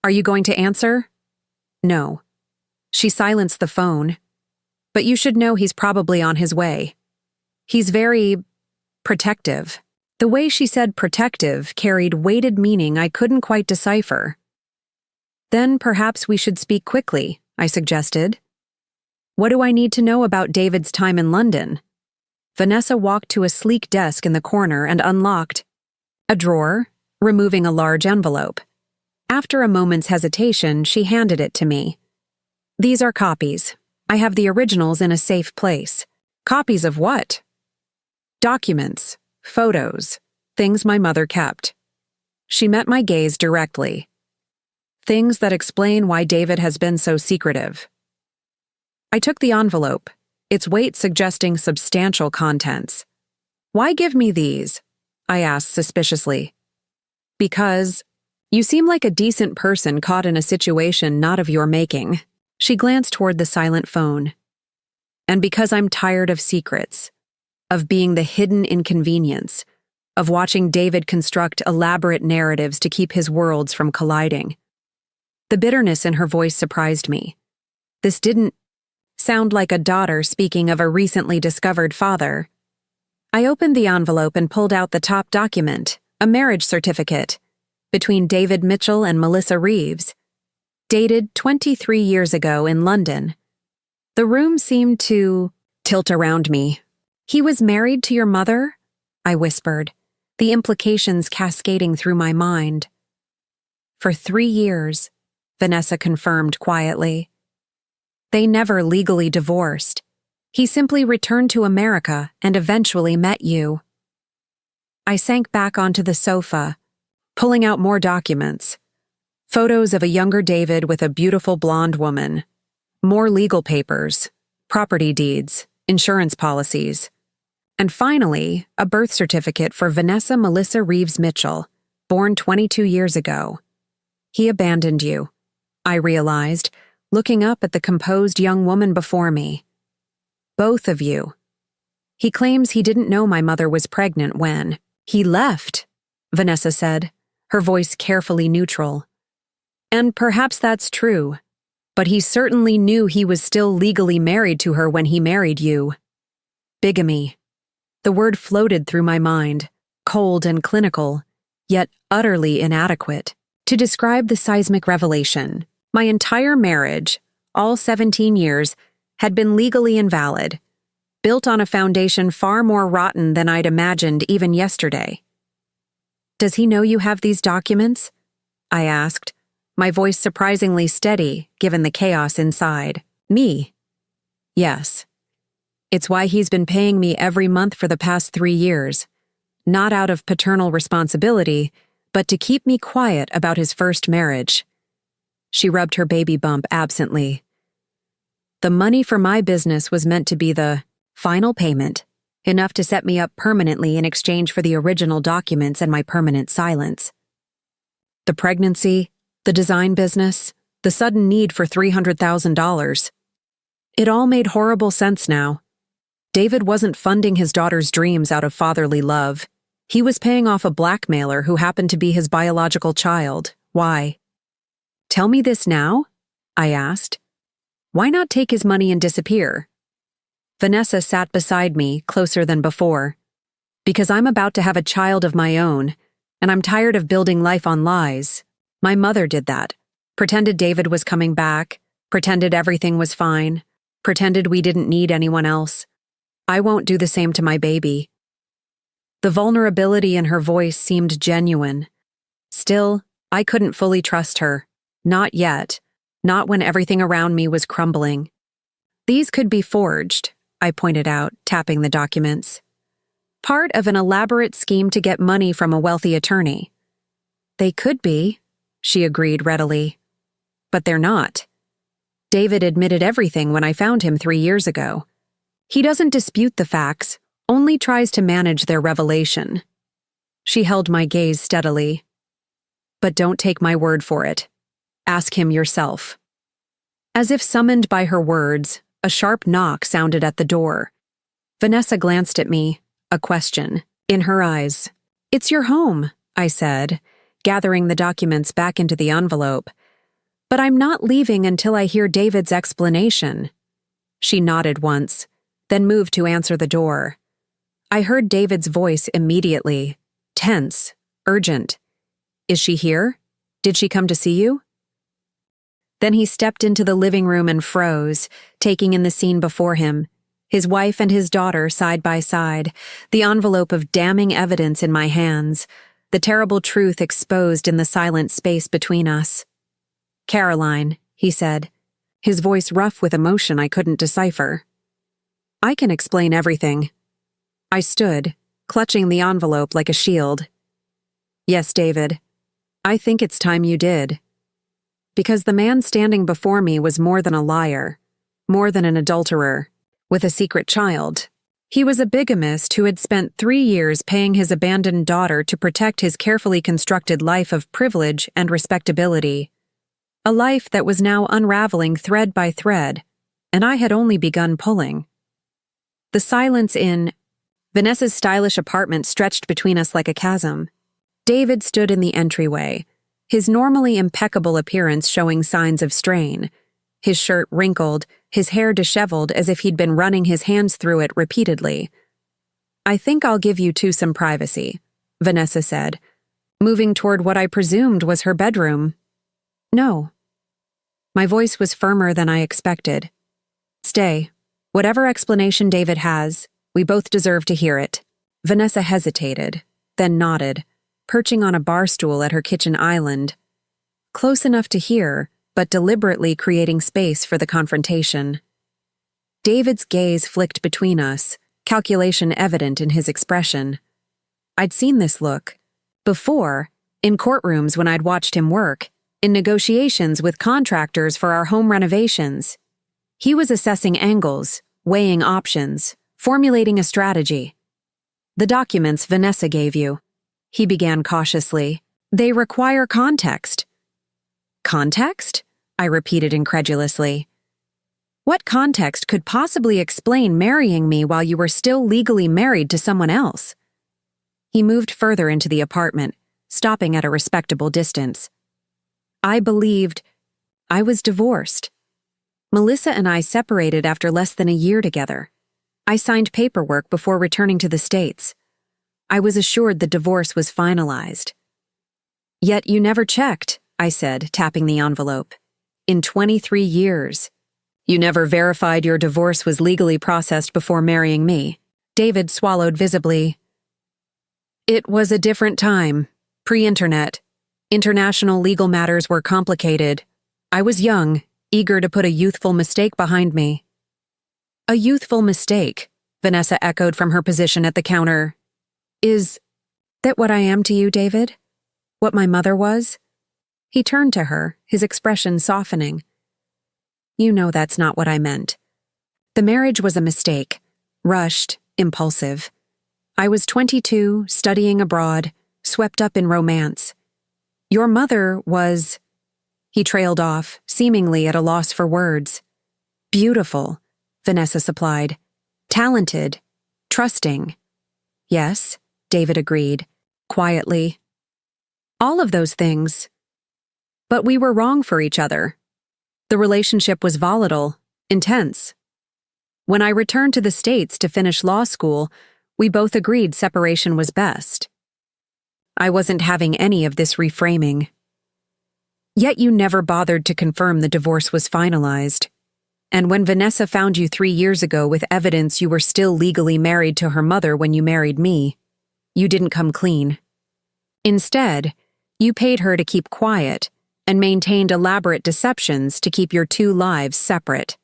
Are you going to answer? No. She silenced the phone. But you should know he's probably on his way. He's very protective. The way she said protective carried weighted meaning I couldn't quite decipher. Then perhaps we should speak quickly, I suggested. What do I need to know about David's time in London? Vanessa walked to a sleek desk in the corner and unlocked a drawer, removing a large envelope. After a moment's hesitation, she handed it to me. These are copies. I have the originals in a safe place. Copies of what? Documents, photos, things my mother kept. She met my gaze directly. Things that explain why David has been so secretive. I took the envelope, its weight suggesting substantial contents. Why give me these? I asked suspiciously. Because you seem like a decent person caught in a situation not of your making. She glanced toward the silent phone. And because I'm tired of secrets, of being the hidden inconvenience, of watching David construct elaborate narratives to keep his worlds from colliding. The bitterness in her voice surprised me. This didn't sound like a daughter speaking of a recently discovered father. I opened the envelope and pulled out the top document, a marriage certificate, between David Mitchell and Melissa Reeves, dated 23 years ago in London. The room seemed to tilt around me. He was married to your mother? I whispered, the implications cascading through my mind. For 3 years, Vanessa confirmed quietly. They never legally divorced. He simply returned to America and eventually met you. I sank back onto the sofa, pulling out more documents. Photos of a younger David with a beautiful blonde woman. More legal papers, property deeds, insurance policies. And finally, a birth certificate for Vanessa Melissa Reeves Mitchell, born 22 years ago. He abandoned you, I realized, looking up at the composed young woman before me. Both of you. He claims he didn't know my mother was pregnant when he left, Vanessa said, her voice carefully neutral. And perhaps that's true, but he certainly knew he was still legally married to her when he married you. Bigamy. The word floated through my mind, cold and clinical, yet utterly inadequate, to describe the seismic revelation. My entire marriage, all 17 years, had been legally invalid, built on a foundation far more rotten than I'd imagined even yesterday. Does he know you have these documents? I asked, my voice surprisingly steady given the chaos inside. Me? Yes. It's why he's been paying me every month for the past 3 years, not out of paternal responsibility, but to keep me quiet about his first marriage. She rubbed her baby bump absently. The money for my business was meant to be the final payment, enough to set me up permanently in exchange for the original documents and my permanent silence. The pregnancy, the design business, the sudden need for $300,000. It all made horrible sense now. David wasn't funding his daughter's dreams out of fatherly love. He was paying off a blackmailer who happened to be his biological child. Why? Tell me this now? I asked. Why not take his money and disappear? Vanessa sat beside me, closer than before. Because I'm about to have a child of my own, and I'm tired of building life on lies. My mother did that. Pretended David was coming back, pretended everything was fine, pretended we didn't need anyone else. I won't do the same to my baby. The vulnerability in her voice seemed genuine. Still, I couldn't fully trust her. Not yet. Not when everything around me was crumbling. These could be forged, I pointed out, tapping the documents. Part of an elaborate scheme to get money from a wealthy attorney. They could be, she agreed readily. But they're not. David admitted everything when I found him 3 years ago. He doesn't dispute the facts, only tries to manage their revelation. She held my gaze steadily. But don't take my word for it. Ask him yourself. As if summoned by her words, a sharp knock sounded at the door. Vanessa glanced at me, a question, in her eyes. "It's your home," I said, gathering the documents back into the envelope. "But I'm not leaving until I hear David's explanation." She nodded once, then moved to answer the door. I heard David's voice immediately, tense, urgent. "Is she here? Did she come to see you?" Then he stepped into the living room and froze, taking in the scene before him. His wife and his daughter side by side, the envelope of damning evidence in my hands, the terrible truth exposed in the silent space between us. "Caroline," he said, his voice rough with emotion I couldn't decipher. "I can explain everything." I stood, clutching the envelope like a shield. "Yes, David. I think it's time you did." Because the man standing before me was more than a liar, more than an adulterer, with a secret child. He was a bigamist who had spent 3 years paying his abandoned daughter to protect his carefully constructed life of privilege and respectability. A life that was now unraveling thread by thread, and I had only begun pulling. The silence in Vanessa's stylish apartment stretched between us like a chasm. David stood in the entryway, his normally impeccable appearance showing signs of strain, his shirt wrinkled, his hair disheveled as if he'd been running his hands through it repeatedly. "I think I'll give you two some privacy," Vanessa said, moving toward what I presumed was her bedroom. "No." My voice was firmer than I expected. "Stay. Whatever explanation David has, we both deserve to hear it." Vanessa hesitated, then nodded, perching on a bar stool at her kitchen island. Close enough to hear, but deliberately creating space for the confrontation. David's gaze flicked between us, calculation evident in his expression. I'd seen this look. Before, in courtrooms when I'd watched him work, in negotiations with contractors for our home renovations. He was assessing angles, weighing options, formulating a strategy. "The documents Vanessa gave you," he began cautiously. "They require context." "Context?" I repeated incredulously. "What context could possibly explain marrying me while you were still legally married to someone else?" He moved further into the apartment, stopping at a respectable distance. "I believed I was divorced. Melissa and I separated after less than a year together. I signed paperwork before returning to the States. I was assured the divorce was finalized." "Yet you never checked," I said, tapping the envelope. "In 23 years. You never verified your divorce was legally processed before marrying me." David swallowed visibly. "It was a different time, pre-internet. International legal matters were complicated. I was young, eager to put a youthful mistake behind me." "A youthful mistake," Vanessa echoed from her position at the counter. "Is that what I am to you, David? What my mother was?" He turned to her, his expression softening. "You know that's not what I meant. The marriage was a mistake, rushed, impulsive. I was 22, studying abroad, swept up in romance. Your mother was—" He trailed off, seemingly at a loss for words. "Beautiful," Vanessa supplied. "Talented. Trusting." "Yes," David agreed, quietly. "All of those things. But we were wrong for each other. The relationship was volatile, intense." When I returned to the States to finish law school, we both agreed separation was best. I wasn't having any of this reframing. Yet you never bothered to confirm the divorce was finalized. And when Vanessa found you 3 years ago with evidence you were still legally married to her mother when you married me, you didn't come clean. Instead, you paid her to keep quiet and maintained elaborate deceptions to keep your two lives separate.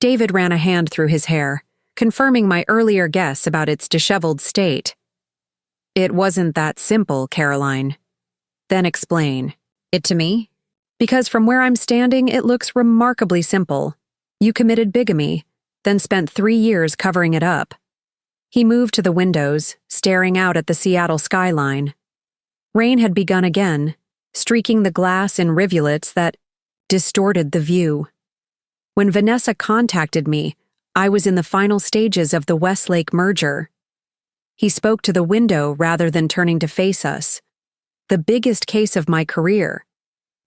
David ran a hand through his hair, confirming my earlier guess about its disheveled state. It wasn't that simple, Caroline. Then explain. It to me? Because from where I'm standing, it looks remarkably simple. You committed bigamy, then spent 3 years covering it up. He moved to the windows, staring out at the Seattle skyline. Rain had begun again, streaking the glass in rivulets that distorted the view. When Vanessa contacted me, I was in the final stages of the Westlake merger. He spoke to the window rather than turning to face us. The biggest case of my career.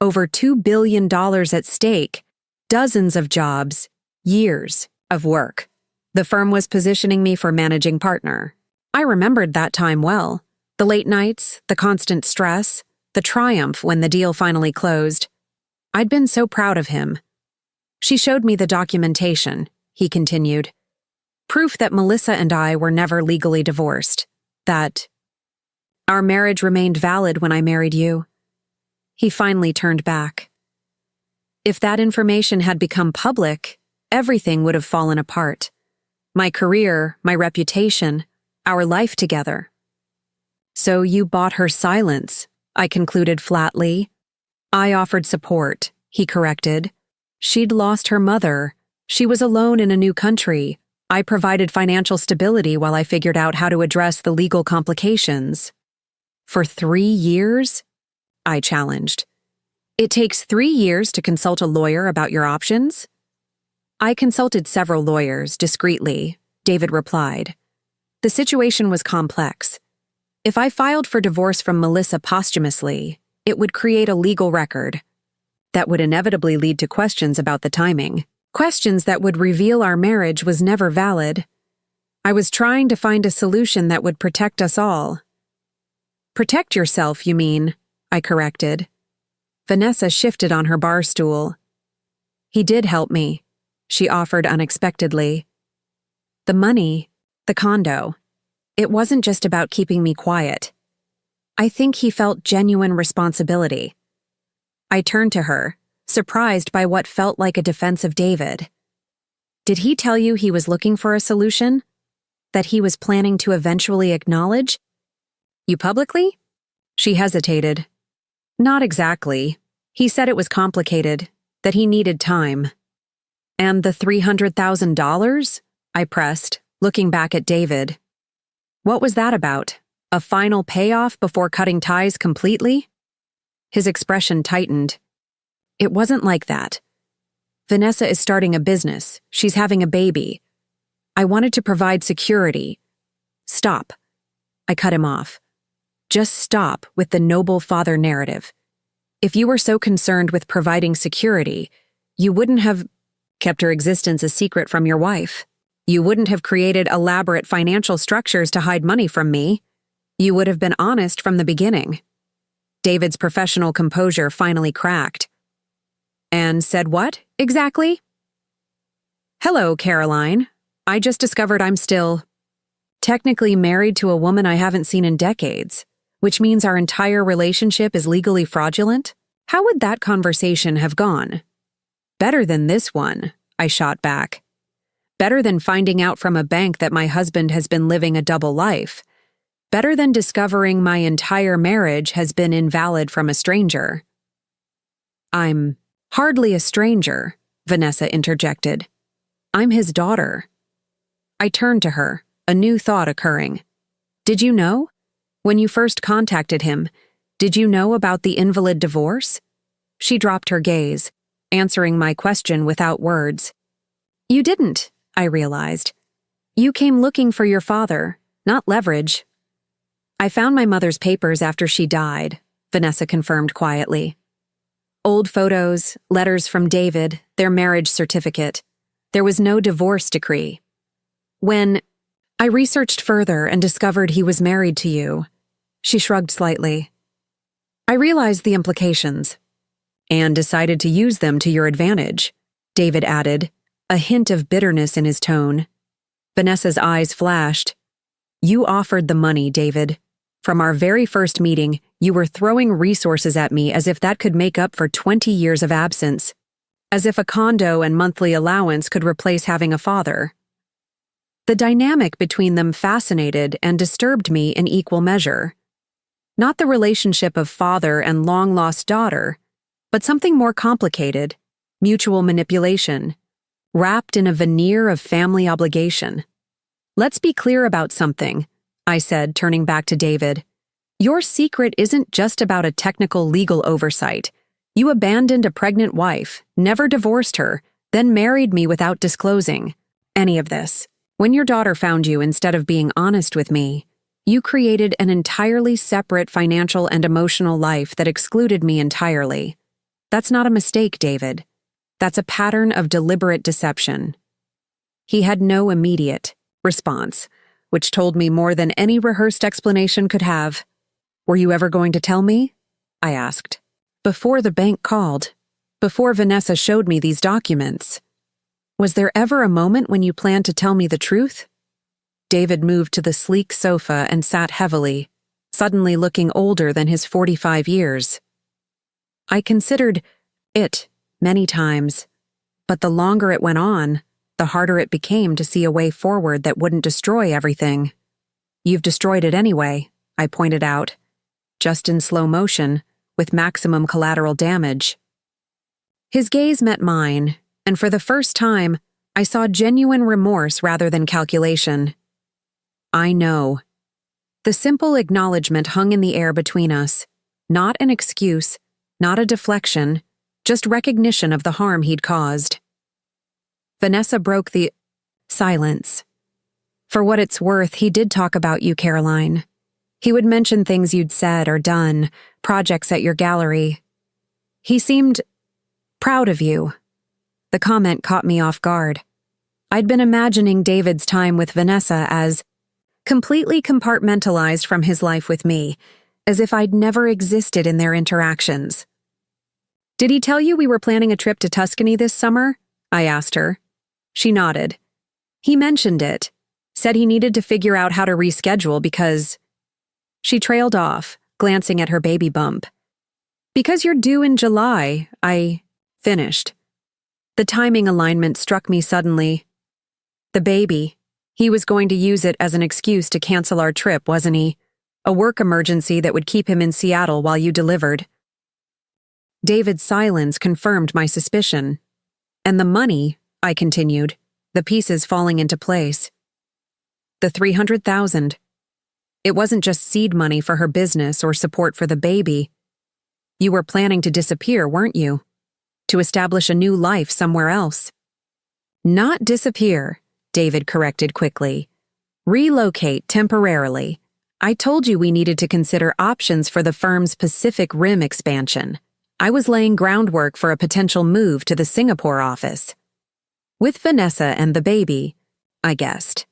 Over $2 billion at stake, dozens of jobs, years of work. The firm was positioning me for managing partner. I remembered that time well. The late nights, the constant stress, the triumph when the deal finally closed. I'd been so proud of him. She showed me the documentation, he continued. Proof that Melissa and I were never legally divorced. That our marriage remained valid when I married you. He finally turned back. If that information had become public, everything would have fallen apart. My career, my reputation, our life together. So you bought her silence, I concluded flatly. I offered support, he corrected. She'd lost her mother. She was alone in a new country. I provided financial stability while I figured out how to address the legal complications. For 3 years? I challenged. It takes 3 years to consult a lawyer about your options? I consulted several lawyers, discreetly, David replied. The situation was complex. If I filed for divorce from Melissa posthumously, it would create a legal record. That would inevitably lead to questions about the timing. Questions that would reveal our marriage was never valid. I was trying to find a solution that would protect us all. Protect yourself, you mean? I corrected. Vanessa shifted on her bar stool. He did help me, she offered unexpectedly. The money, the condo. It wasn't just about keeping me quiet. I think he felt genuine responsibility. I turned to her, surprised by what felt like a defense of David. Did he tell you he was looking for a solution? That he was planning to eventually acknowledge? You publicly? She hesitated. Not exactly. He said it was complicated, that he needed time. And the $300,000? I pressed, looking back at David. What was that about? A final payoff before cutting ties completely? His expression tightened. It wasn't like that. Vanessa is starting a business. She's having a baby. I wanted to provide security. Stop. I cut him off. Just stop with the noble father narrative. If you were so concerned with providing security, you wouldn't have kept her existence a secret from your wife. You wouldn't have created elaborate financial structures to hide money from me. You would have been honest from the beginning. David's professional composure finally cracked. And said what, exactly? Hello, Caroline. I just discovered I'm still technically married to a woman I haven't seen in decades, which means our entire relationship is legally fraudulent? How would that conversation have gone? Better than this one, I shot back. Better than finding out from a bank that my husband has been living a double life. Better than discovering my entire marriage has been invalid from a stranger. I'm hardly a stranger, Vanessa interjected. I'm his daughter. I turned to her, a new thought occurring. Did you know? When you first contacted him, did you know about the invalid divorce? She dropped her gaze, answering my question without words. You didn't, I realized. You came looking for your father, not leverage. I found my mother's papers after she died, Vanessa confirmed quietly. Old photos, letters from David, their marriage certificate. There was no divorce decree. When I researched further and discovered he was married to you, she shrugged slightly. I realized the implications and decided to use them to your advantage, David added, a hint of bitterness in his tone. Vanessa's eyes flashed. You offered the money, David. From our very first meeting, you were throwing resources at me as if that could make up for 20 years of absence, as if a condo and monthly allowance could replace having a father. The dynamic between them fascinated and disturbed me in equal measure. Not the relationship of father and long-lost daughter, but something more complicated, mutual manipulation, wrapped in a veneer of family obligation. Let's be clear about something, I said, turning back to David. Your secret isn't just about a technical legal oversight. You abandoned a pregnant wife, never divorced her, then married me without disclosing any of this. When your daughter found you, instead of being honest with me, you created an entirely separate financial and emotional life that excluded me entirely. That's not a mistake, David. That's a pattern of deliberate deception. He had no immediate response, which told me more than any rehearsed explanation could have. Were you ever going to tell me? I asked. Before the bank called, before Vanessa showed me these documents. Was there ever a moment when you planned to tell me the truth? David moved to the sleek sofa and sat heavily, suddenly looking older than his 45 years. I considered it many times, but the longer it went on, the harder it became to see a way forward that wouldn't destroy everything. You've destroyed it anyway, I pointed out, just in slow motion, with maximum collateral damage. His gaze met mine, and for the first time, I saw genuine remorse rather than calculation. I know. The simple acknowledgement hung in the air between us, not an excuse, not a deflection, just recognition of the harm he'd caused. Vanessa broke the silence. For what it's worth, he did talk about you, Caroline. He would mention things you'd said or done, projects at your gallery. He seemed proud of you. The comment caught me off guard. I'd been imagining David's time with Vanessa as completely compartmentalized from his life with me, as if I'd never existed in their interactions. Did he tell you we were planning a trip to Tuscany this summer? I asked her. She nodded. He mentioned it, said he needed to figure out how to reschedule because... She trailed off, glancing at her baby bump. Because you're due in July, I finished. The timing alignment struck me suddenly. The baby. He was going to use it as an excuse to cancel our trip, wasn't he? A work emergency that would keep him in Seattle while you delivered. David's silence confirmed my suspicion. And the money, I continued, the pieces falling into place. The $300,000. It wasn't just seed money for her business or support for the baby. You were planning to disappear, weren't you? To establish a new life somewhere else. Not disappear, David corrected quickly. Relocate temporarily. I told you we needed to consider options for the firm's Pacific Rim expansion. I was laying groundwork for a potential move to the Singapore office. With Vanessa and the baby, I guessed.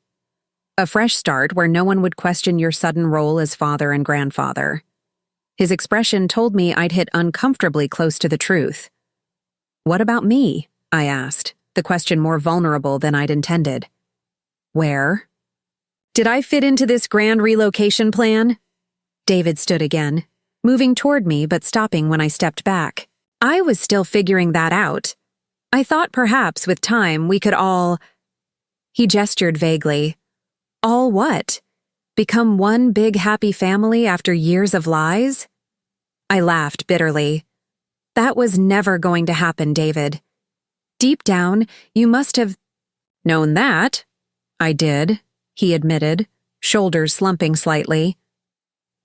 A fresh start where no one would question your sudden role as father and grandfather. His expression told me I'd hit uncomfortably close to the truth. What about me? I asked, the question more vulnerable than I'd intended. Where? Did I fit into this grand relocation plan? David stood again, moving toward me but stopping when I stepped back. I was still figuring that out. I thought perhaps with time we could all... He gestured vaguely. All what? Become one big happy family after years of lies? I laughed bitterly. That was never going to happen, David. Deep down, you must have known that. I did, he admitted, shoulders slumping slightly.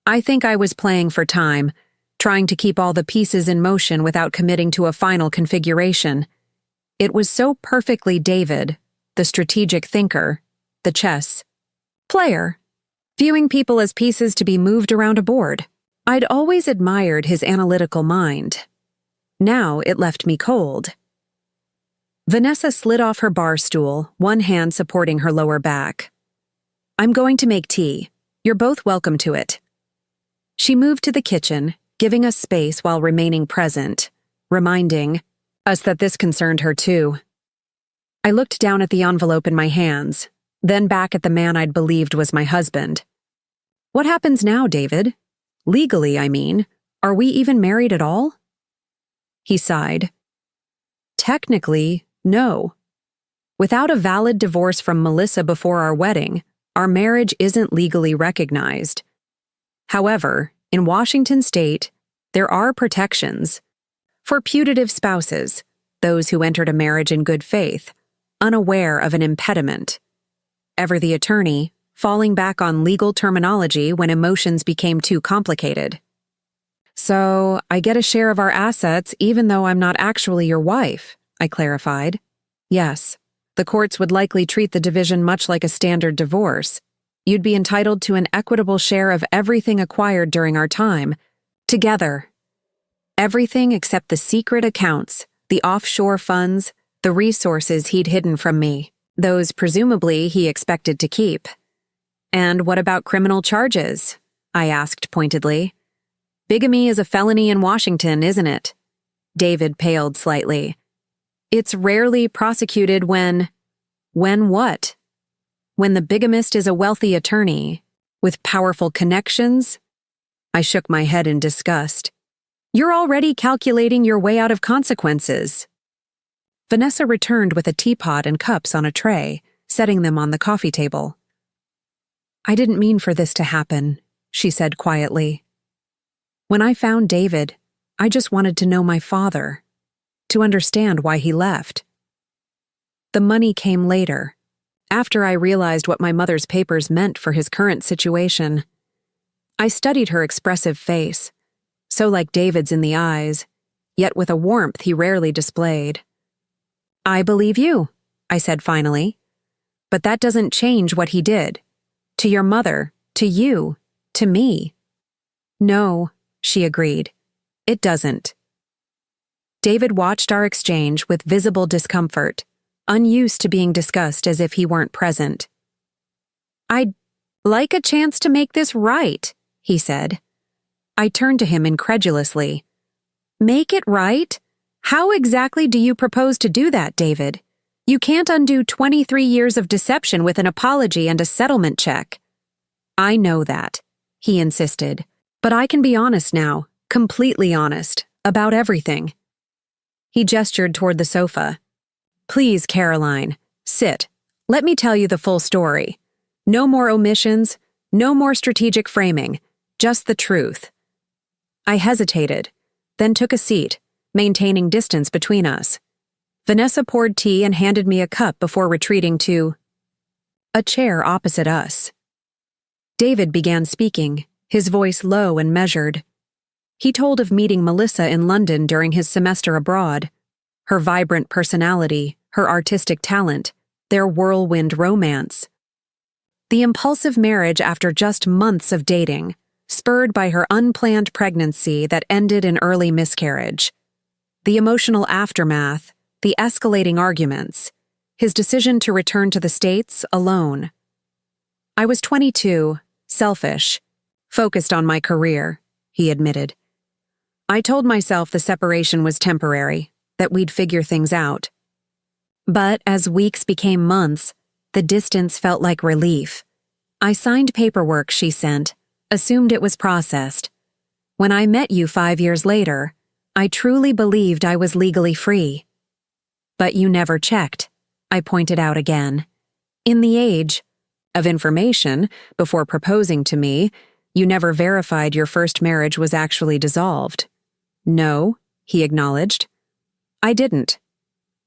I think I was playing for time, trying to keep all the pieces in motion without committing to a final configuration. It was so perfectly David, the strategic thinker, the chess player, viewing people as pieces to be moved around a board. I'd always admired his analytical mind. Now it left me cold. Vanessa slid off her bar stool, one hand supporting her lower back. I'm going to make tea. You're both welcome to it. She moved to the kitchen, giving us space while remaining present, reminding us that this concerned her too. I looked down at the envelope in my hands, then back at the man I'd believed was my husband. What happens now, David? Legally, I mean. Are we even married at all? He sighed. Technically, no. Without a valid divorce from Melissa before our wedding, our marriage isn't legally recognized. However, in Washington state, there are protections for putative spouses, those who entered a marriage in good faith, unaware of an impediment. Ever the attorney, falling back on legal terminology when emotions became too complicated. So, I get a share of our assets even though I'm not actually your wife, I clarified. Yes, the courts would likely treat the division much like a standard divorce. You'd be entitled to an equitable share of everything acquired during our time, together. Everything except the secret accounts, the offshore funds, the resources he'd hidden from me, those presumably he expected to keep. And what about criminal charges? I asked pointedly. Bigamy is a felony in Washington, isn't it? David paled slightly. It's rarely prosecuted when what? When the bigamist is a wealthy attorney, with powerful connections? I shook my head in disgust. You're already calculating your way out of consequences. Vanessa returned with a teapot and cups on a tray, setting them on the coffee table. I didn't mean for this to happen, she said quietly. When I found David, I just wanted to know my father, to understand why he left. The money came later, after I realized what my mother's papers meant for his current situation. I studied her expressive face, so like David's in the eyes, yet with a warmth he rarely displayed. I believe you, I said finally, but that doesn't change what he did. To your mother, to you, to me. No, she agreed. It doesn't. David watched our exchange with visible discomfort, unused to being discussed as if he weren't present. I'd like a chance to make this right, he said. I turned to him incredulously. Make it right? How exactly do you propose to do that, David? You can't undo 23 years of deception with an apology and a settlement check. I know that, he insisted, but I can be honest now, completely honest, about everything. He gestured toward the sofa. Please, Caroline, sit. Let me tell you the full story. No more omissions, no more strategic framing, just the truth. I hesitated, then took a seat, maintaining distance between us. Vanessa poured tea and handed me a cup before retreating to a chair opposite us. David began speaking, his voice low and measured. He told of meeting Melissa in London during his semester abroad, her vibrant personality, her artistic talent, their whirlwind romance. The impulsive marriage after just months of dating, spurred by her unplanned pregnancy that ended in early miscarriage. The emotional aftermath, the escalating arguments, his decision to return to the States alone. I was 22, selfish, focused on my career, he admitted. I told myself the separation was temporary, that we'd figure things out. But as weeks became months, the distance felt like relief. I signed paperwork she sent, assumed it was processed. When I met you 5 years later, I truly believed I was legally free. But you never checked, I pointed out again. In the age of information, before proposing to me, you never verified your first marriage was actually dissolved. No, he acknowledged. I didn't.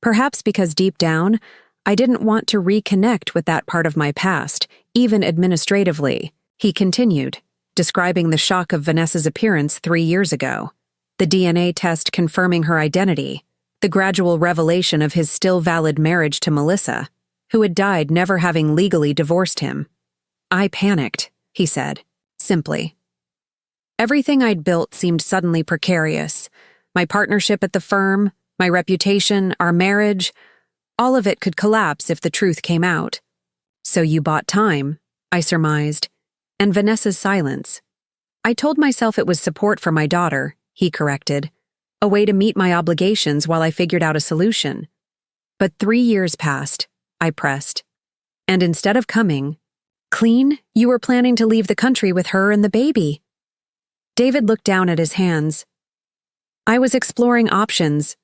Perhaps because deep down, I didn't want to reconnect with that part of my past, even administratively, he continued, describing the shock of Vanessa's appearance 3 years ago, the DNA test confirming her identity, the gradual revelation of his still valid marriage to Melissa, who had died never having legally divorced him. I panicked, he said, simply. Everything I'd built seemed suddenly precarious. My partnership at the firm, my reputation, our marriage, All of it could collapse if the truth came out. So you bought time, I surmised, and Vanessa's silence. I told myself it was support for my daughter, he corrected, a way to meet my obligations while I figured out a solution. But 3 years passed, I pressed. And instead of coming, clean, you were planning to leave the country with her and the baby. David looked down at his hands. I was exploring options.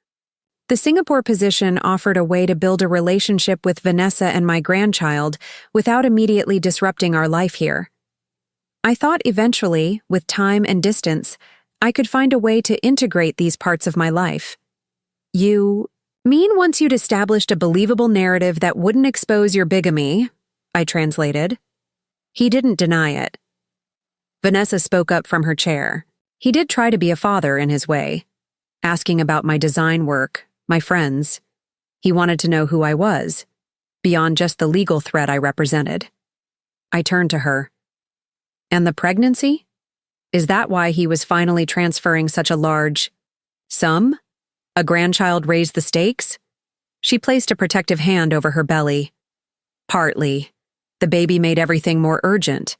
The Singapore position offered a way to build a relationship with Vanessa and my grandchild without immediately disrupting our life here. I thought eventually, with time and distance, I could find a way to integrate these parts of my life. You mean once you'd established a believable narrative that wouldn't expose your bigamy, I translated. He didn't deny it. Vanessa spoke up from her chair. He did try to be a father in his way, asking about my design work, my friends. He wanted to know who I was, beyond just the legal threat I represented. I turned to her. And the pregnancy? Is that why he was finally transferring such a large sum? A grandchild raised the stakes? She placed a protective hand over her belly. Partly. The baby made everything more urgent.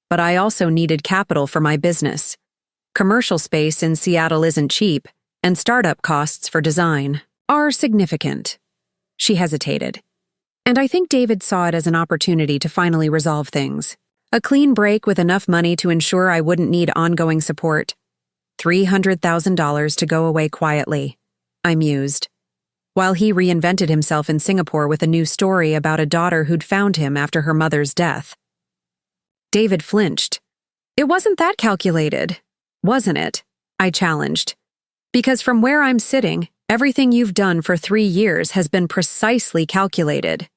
But I also needed capital for my business. Commercial space in Seattle isn't cheap, and startup costs for design are significant. She hesitated. And I think David saw it as an opportunity to finally resolve things. A clean break with enough money to ensure I wouldn't need ongoing support. $300,000 to go away quietly, I mused, while he reinvented himself in Singapore with a new story about a daughter who'd found him after her mother's death. David flinched. It wasn't that calculated, wasn't it? I challenged. Because from where I'm sitting, everything you've done for 3 years has been precisely calculated.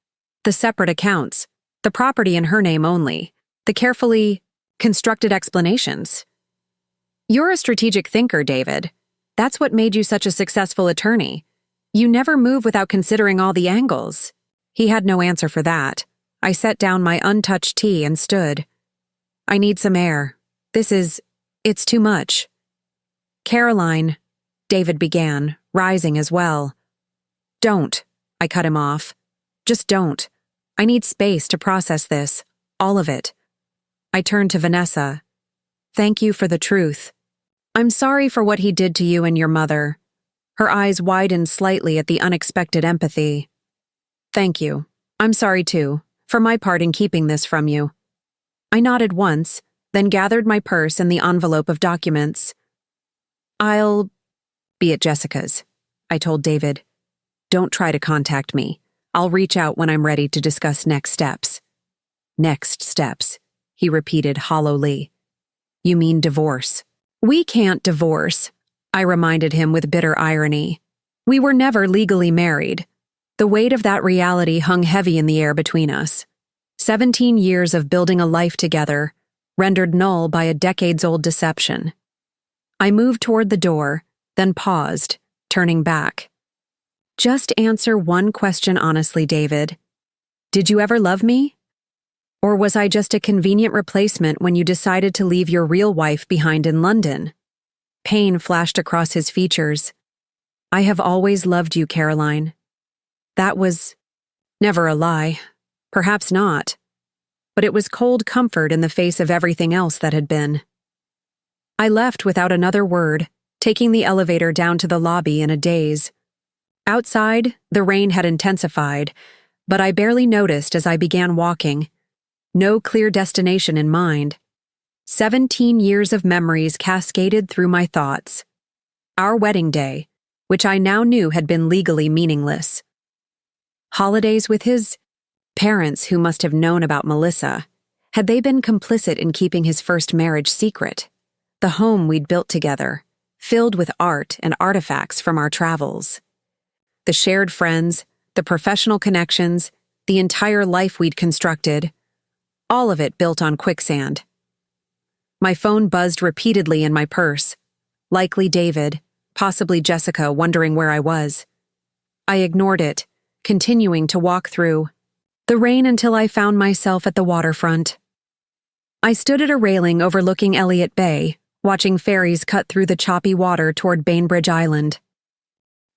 The separate accounts, the property in her name only, the carefully constructed explanations. You're a strategic thinker, David. That's what made you such a successful attorney. You never move without considering all the angles. He had no answer for that. I set down my untouched tea and stood. I need some air. It's too much. Caroline, David began, rising as well. Don't, I cut him off. Just don't. I need space to process this, all of it. I turned to Vanessa. Thank you for the truth. I'm sorry for what he did to you and your mother. Her eyes widened slightly at the unexpected empathy. Thank you. I'm sorry too, for my part in keeping this from you. I nodded once, then gathered my purse and the envelope of documents. I'll be at Jessica's, I told David. Don't try to contact me. I'll reach out when I'm ready to discuss next steps. Next steps, he repeated hollowly. You mean divorce? We can't divorce, I reminded him with bitter irony. We were never legally married. The weight of that reality hung heavy in the air between us. 17 years of building a life together, rendered null by a decades-old deception. I moved toward the door, then paused, turning back. Just answer one question honestly, David. Did you ever love me? Or was I just a convenient replacement when you decided to leave your real wife behind in London? Pain flashed across his features. I have always loved you, Caroline. That was never a lie. Perhaps not. But it was cold comfort in the face of everything else that had been. I left without another word, taking the elevator down to the lobby in a daze. Outside, the rain had intensified, but I barely noticed as I began walking. No clear destination in mind. 17 years of memories cascaded through my thoughts. Our wedding day, which I now knew had been legally meaningless. Holidays with his parents who must have known about Melissa. Had they been complicit in keeping his first marriage secret? The home we'd built together, filled with art and artifacts from our travels. The shared friends, the professional connections, the entire life we'd constructed, all of it built on quicksand. My phone buzzed repeatedly in my purse. Likely David, possibly Jessica, wondering where I was. I ignored it, continuing to walk through the rain until I found myself at the waterfront. I stood at a railing overlooking Elliott Bay, watching ferries cut through the choppy water toward Bainbridge Island.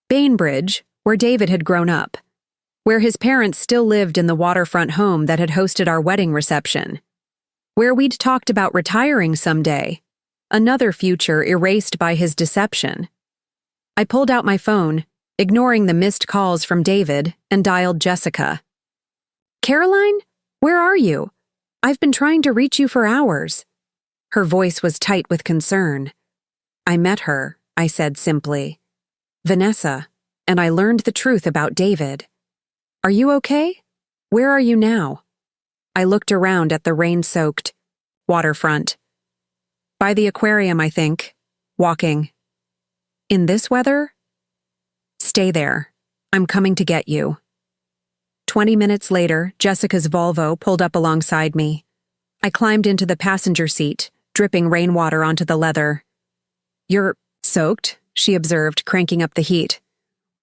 Bainbridge, where David had grown up. where his parents still lived in the waterfront home that had hosted our wedding reception, where we'd talked about retiring someday, another future erased by his deception. I pulled out my phone, ignoring the missed calls from David, and dialed Jessica. "Caroline, where are you? I've been trying to reach you for hours." Her voice was tight with concern. "I met her," I said simply. "Vanessa, and I learned the truth about David. Are you okay? Where are you now?" I looked around at the rain-soaked waterfront. "By the aquarium, I think. Walking." "In this weather?" "Stay there. I'm coming to get you." 20 minutes later, Jessica's Volvo pulled up alongside me. I climbed into the passenger seat, dripping rainwater onto the leather. "You're soaked," she observed, cranking up the heat.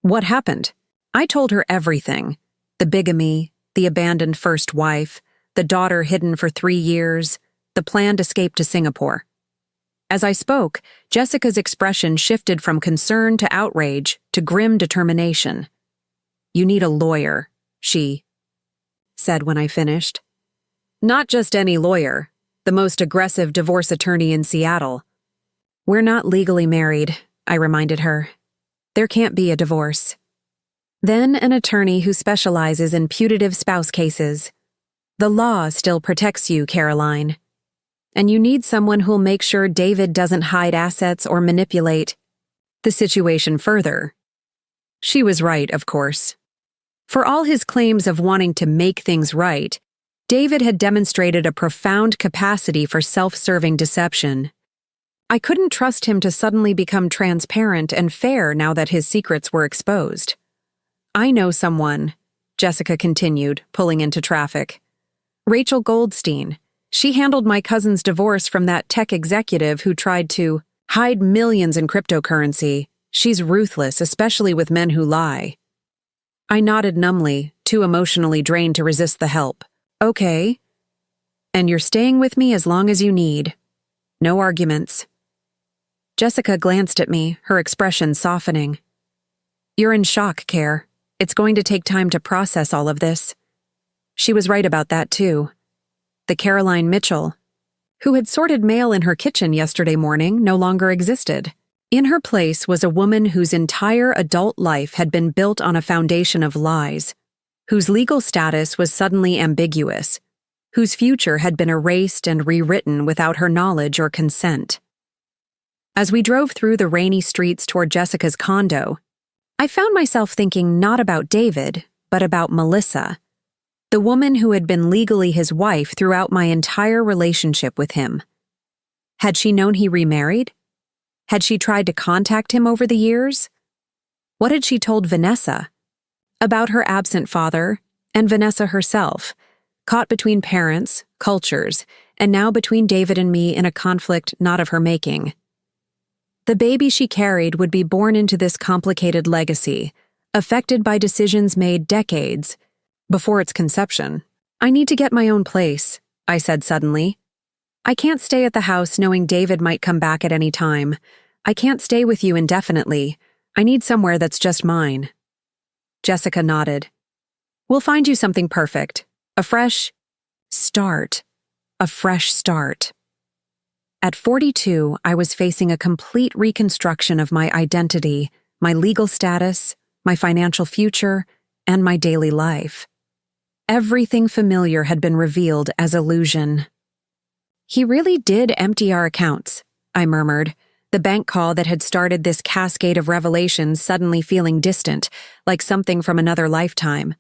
"What happened?" I told her everything. The bigamy, the abandoned first wife, the daughter hidden for 3 years, the planned escape to Singapore. As I spoke, Jessica's expression shifted from concern to outrage to grim determination. "You need a lawyer," she said when I finished. "Not just any lawyer, the most aggressive divorce attorney in Seattle." "We're not legally married," I reminded her. "There can't be a divorce." "Then an attorney who specializes in putative spouse cases. The law still protects you, Caroline. And you need someone who'll make sure David doesn't hide assets or manipulate the situation further." She was right, of course. For all his claims of wanting to make things right, David had demonstrated a profound capacity for self-serving deception. I couldn't trust him to suddenly become transparent and fair now that his secrets were exposed. "I know someone," Jessica continued, pulling into traffic. "Rachel Goldstein. She handled my cousin's divorce from that tech executive who tried to hide millions in cryptocurrency. She's ruthless, especially with men who lie." I nodded numbly, too emotionally drained to resist the help. "Okay. And you're staying with me as long as you need. No arguments." Jessica glanced at me, her expression softening. "You're in shock, Care. It's going to take time to process all of this." She was right about that, too. The Caroline Mitchell, who had sorted mail in her kitchen yesterday morning, no longer existed. In her place was a woman whose entire adult life had been built on a foundation of lies, whose legal status was suddenly ambiguous, whose future had been erased and rewritten without her knowledge or consent. As we drove through the rainy streets toward Jessica's condo, I found myself thinking not about David, but about Melissa, the woman who had been legally his wife throughout my entire relationship with him. Had she known he remarried? Had she tried to contact him over the years? What had she told Vanessa? About her absent father, and Vanessa herself, caught between parents, cultures, and now between David and me in a conflict not of her making. The baby she carried would be born into this complicated legacy, affected by decisions made decades before its conception. "I need to get my own place," I said suddenly. "I can't stay at the house knowing David might come back at any time. I can't stay with you indefinitely. I need somewhere that's just mine." Jessica nodded. "We'll find you something perfect. A fresh start. A fresh start." At 42, I was facing a complete reconstruction of my identity, my legal status, my financial future, and my daily life. Everything familiar had been revealed as illusion. "He really did empty our accounts," I murmured, the bank call that had started this cascade of revelations suddenly feeling distant, like something from another lifetime.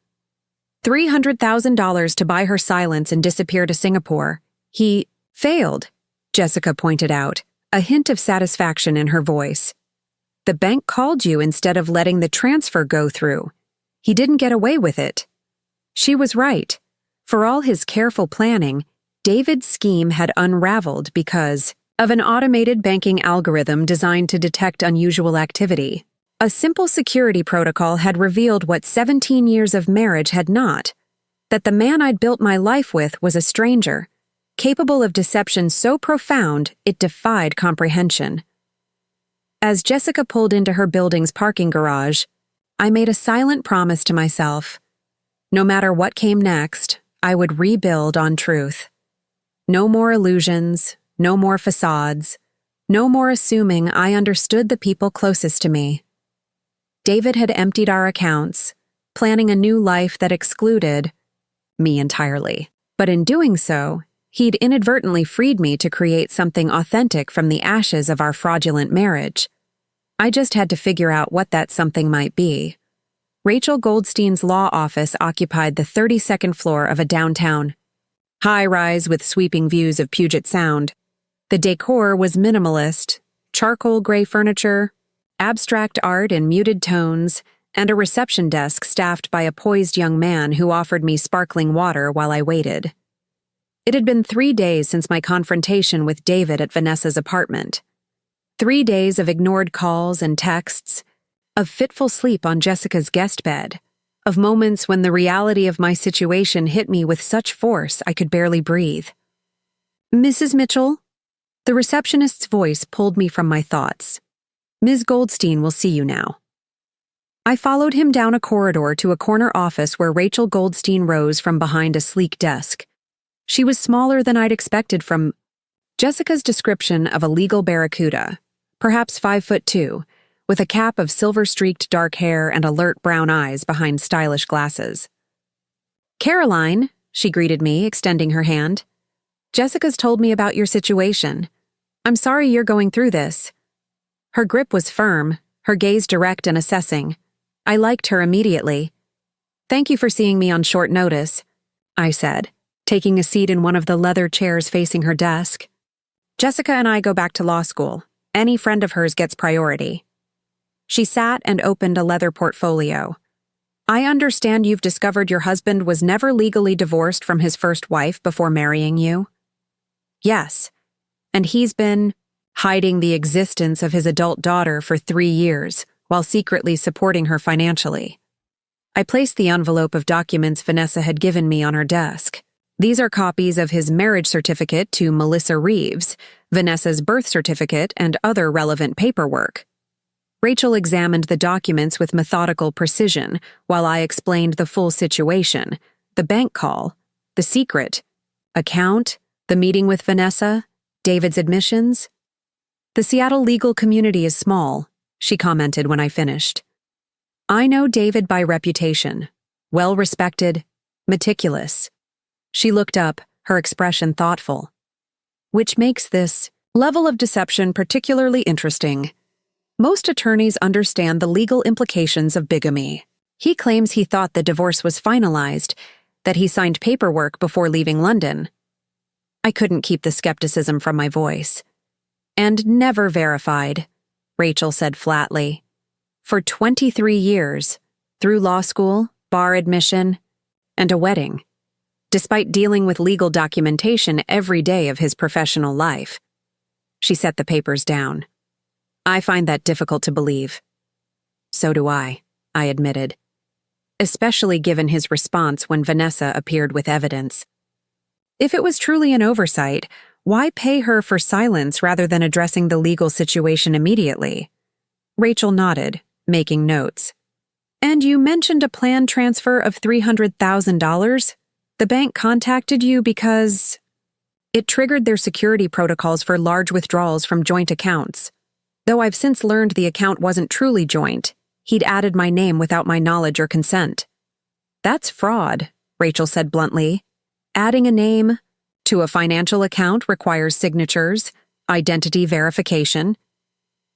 $300,000 to buy her silence and disappear to Singapore. "He failed," Jessica pointed out, a hint of satisfaction in her voice. "The bank called you instead of letting the transfer go through. He didn't get away with it." She was right. For all his careful planning, David's scheme had unraveled because of an automated banking algorithm designed to detect unusual activity. A simple security protocol had revealed what 17 years of marriage had not: that the man I'd built my life with was a stranger, capable of deception so profound it defied comprehension. As Jessica pulled into her building's parking garage, I made a silent promise to myself. No matter what came next, I would rebuild on truth. No more illusions, no more facades, no more assuming I understood the people closest to me. David had emptied our accounts, planning a new life that excluded me entirely. But in doing so, he'd inadvertently freed me to create something authentic from the ashes of our fraudulent marriage. I just had to figure out what that something might be. Rachel Goldstein's law office occupied the 32nd floor of a downtown high-rise with sweeping views of Puget Sound. The decor was minimalist, charcoal gray furniture, abstract art in muted tones, and a reception desk staffed by a poised young man who offered me sparkling water while I waited. It had been 3 days since my confrontation with David at Vanessa's apartment. 3 days of ignored calls and texts, of fitful sleep on Jessica's guest bed, of moments when the reality of my situation hit me with such force I could barely breathe. "Mrs. Mitchell?" The receptionist's voice pulled me from my thoughts. "Ms. Goldstein will see you now." I followed him down a corridor to a corner office where Rachel Goldstein rose from behind a sleek desk. She was smaller than I'd expected from Jessica's description of a legal barracuda, perhaps 5'2", with a cap of silver-streaked dark hair and alert brown eyes behind stylish glasses. "Caroline," she greeted me, extending her hand. "Jessica's told me about your situation. I'm sorry you're going through this." Her grip was firm, her gaze direct and assessing. I liked her immediately. "Thank you for seeing me on short notice," I said, taking a seat in one of the leather chairs facing her desk. "Jessica and I go back to law school. Any friend of hers gets priority." She sat and opened a leather portfolio. "I understand you've discovered your husband was never legally divorced from his first wife before marrying you?" "Yes. And he's been hiding the existence of his adult daughter for 3 years, while secretly supporting her financially." I placed the envelope of documents Vanessa had given me on her desk. "These are copies of his marriage certificate to Melissa Reeves, Vanessa's birth certificate, and other relevant paperwork." Rachel examined the documents with methodical precision while I explained the full situation: the bank call, the secret, account, the meeting with Vanessa, David's admissions. "The Seattle legal community is small," she commented when I finished. "I know David by reputation. Well-respected, meticulous." She looked up, her expression thoughtful. "Which makes this level of deception particularly interesting. Most attorneys understand the legal implications of bigamy. He claims he thought the divorce was finalized, that he signed paperwork before leaving London." I couldn't keep the skepticism from my voice. "And never verified," Rachel said flatly. "For 23 years, through law school, bar admission, and a wedding, despite dealing with legal documentation every day of his professional life." She set the papers down. "I find that difficult to believe." "So do I admitted, especially given his response when Vanessa appeared with evidence. If it was truly an oversight, why pay her for silence rather than addressing the legal situation immediately?" Rachel nodded, making notes. "And you mentioned a planned transfer of $300,000? The bank contacted you because it triggered their security protocols for large withdrawals from joint accounts. Though I've since learned the account wasn't truly joint, he'd added my name without my knowledge or consent." "That's fraud," Rachel said bluntly. "Adding a name to a financial account requires signatures, identity verification.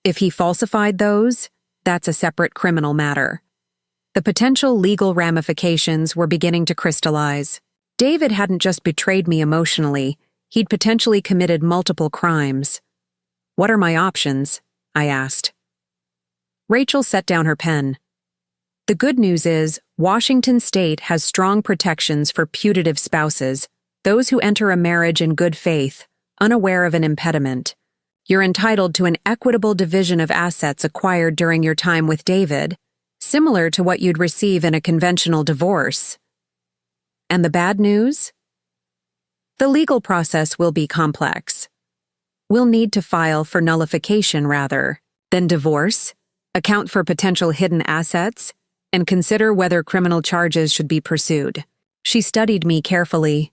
If he falsified those, that's a separate criminal matter." The potential legal ramifications were beginning to crystallize. David hadn't just betrayed me emotionally, he'd potentially committed multiple crimes. "What are my options?" I asked. Rachel set down her pen. "The good news is, Washington State has strong protections for putative spouses, those who enter a marriage in good faith, unaware of an impediment. You're entitled to an equitable division of assets acquired during your time with David, similar to what you'd receive in a conventional divorce. And the bad news? The legal process will be complex. We'll need to file for nullification rather than divorce, account for potential hidden assets, and consider whether criminal charges should be pursued. She studied me carefully.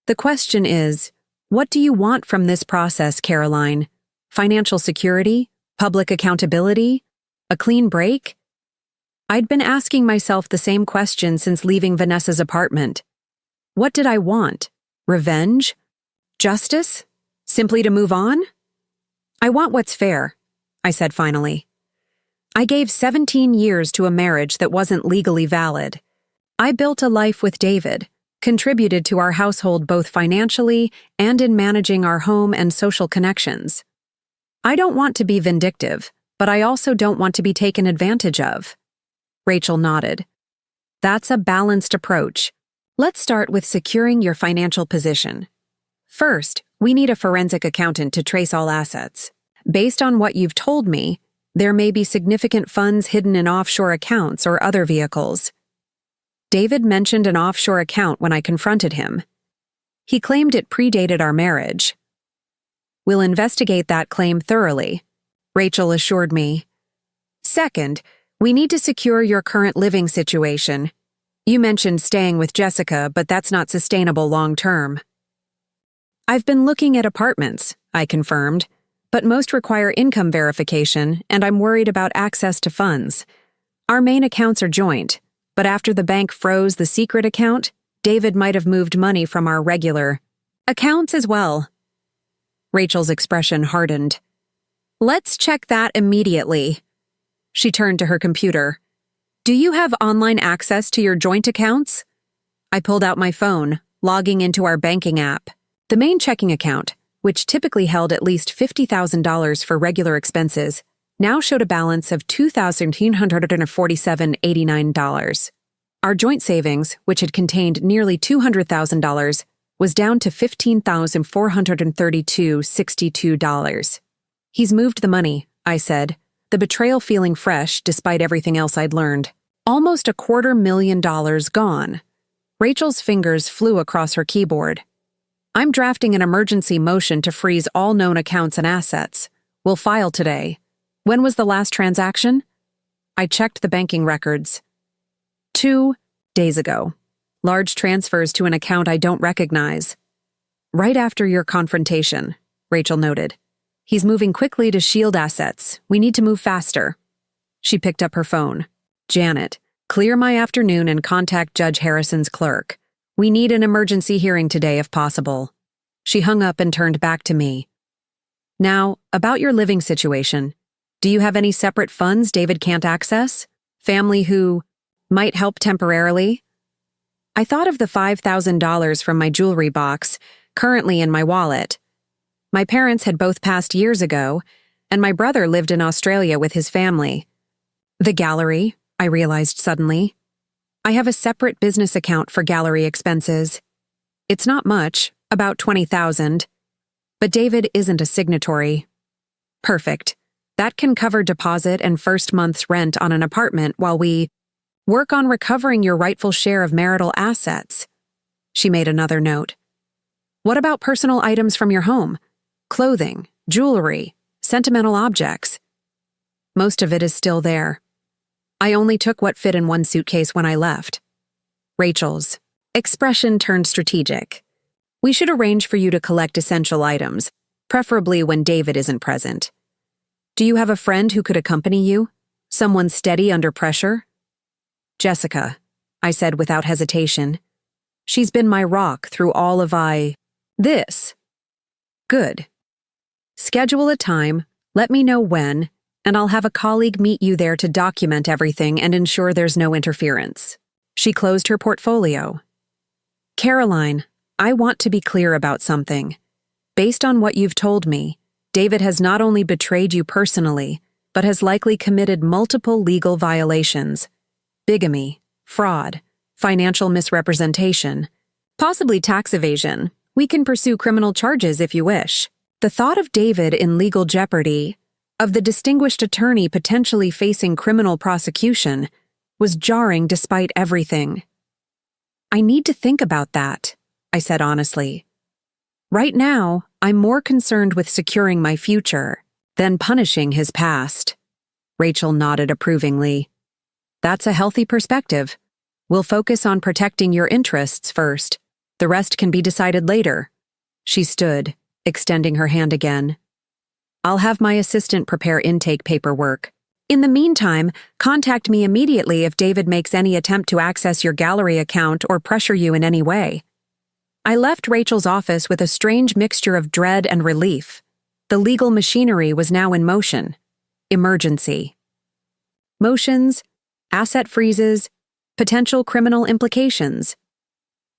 The question is, what do you want from this process, Caroline? Financial security? Public accountability? A clean break? I'd been asking myself the same question since leaving Vanessa's apartment. What did I want? Revenge? Justice? Simply to move on? I want what's fair, I said finally. I gave 17 years to a marriage that wasn't legally valid. I built a life with David, contributed to our household both financially and in managing our home and social connections. I don't want to be vindictive, but I also don't want to be taken advantage of. Rachel nodded. That's a balanced approach. Let's start with securing your financial position. First, we need a forensic accountant to trace all assets. Based on what you've told me, there may be significant funds hidden in offshore accounts or other vehicles. David mentioned an offshore account when I confronted him. He claimed it predated our marriage. We'll investigate that claim thoroughly, Rachel assured me. Second, we need to secure your current living situation. You mentioned staying with Jessica, but that's not sustainable long term. I've been looking at apartments, I confirmed, but most require income verification, and I'm worried about access to funds. Our main accounts are joint, but after the bank froze the secret account, David might have moved money from our regular accounts as well. Rachel's expression hardened. Let's check that immediately. She turned to her computer. Do you have online access to your joint accounts? I pulled out my phone, logging into our banking app. The main checking account, which typically held at least $50,000 for regular expenses, now showed a balance of $2,947.89. Our joint savings, which had contained nearly $200,000, was down to $15,432.62. He's moved the money, I said, the betrayal feeling fresh despite everything else I'd learned. Almost $250,000 gone. Rachel's fingers flew across her keyboard. I'm drafting an emergency motion to freeze all known accounts and assets. We'll file today. When was the last transaction? I checked the banking records. 2 days ago. Large transfers to an account I don't recognize. Right after your confrontation, Rachel noted. He's moving quickly to shield assets. We need to move faster. She picked up her phone. Janet, clear my afternoon and contact Judge Harrison's clerk. We need an emergency hearing today if possible. She hung up and turned back to me. Now, about your living situation. Do you have any separate funds David can't access? Family who might help temporarily? I thought of the $5,000 from my jewelry box, currently in my wallet. My parents had both passed years ago, and my brother lived in Australia with his family. The gallery, I realized suddenly. I have a separate business account for gallery expenses. It's not much, about $20,000. But David isn't a signatory. Perfect. That can cover deposit and first month's rent on an apartment while we work on recovering your rightful share of marital assets. She made another note. What about personal items from your home? Clothing, jewelry, sentimental objects. Most of it is still there. I only took what fit in one suitcase when I left. Rachel's expression turned strategic. We should arrange for you to collect essential items, preferably when David isn't present. Do you have a friend who could accompany you? Someone steady under pressure? Jessica, I said without hesitation. She's been my rock through all of this. Good. Schedule a time, let me know when, and I'll have a colleague meet you there to document everything and ensure there's no interference. She closed her portfolio. Caroline, I want to be clear about something. Based on what you've told me, David has not only betrayed you personally, but has likely committed multiple legal violations: bigamy, fraud, financial misrepresentation, possibly tax evasion. We can pursue criminal charges if you wish. The thought of David in legal jeopardy, of the distinguished attorney potentially facing criminal prosecution, was jarring despite everything. I need to think about that, I said honestly. Right now, I'm more concerned with securing my future than punishing his past. Rachel nodded approvingly. That's a healthy perspective. We'll focus on protecting your interests first. The rest can be decided later. She stood, extending her hand again. I'll have my assistant prepare intake paperwork. In the meantime, contact me immediately if David makes any attempt to access your gallery account or pressure you in any way. I left Rachel's office with a strange mixture of dread and relief. The legal machinery was now in motion. Emergency. Motions, asset freezes, potential criminal implications.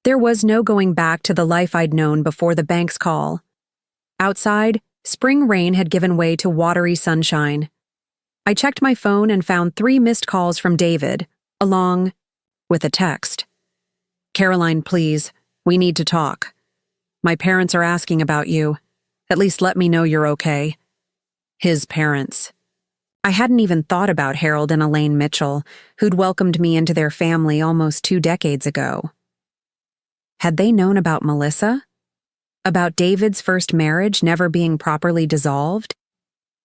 There was no going back to the life I'd known before the bank's call. Outside, spring rain had given way to watery sunshine. I checked my phone and found 3 missed calls from David, along with a text. Caroline, please, we need to talk. My parents are asking about you. At least let me know you're okay. His parents. I hadn't even thought about Harold and Elaine Mitchell, who'd welcomed me into their family almost 2 decades ago. Had they known about Melissa? About David's first marriage never being properly dissolved?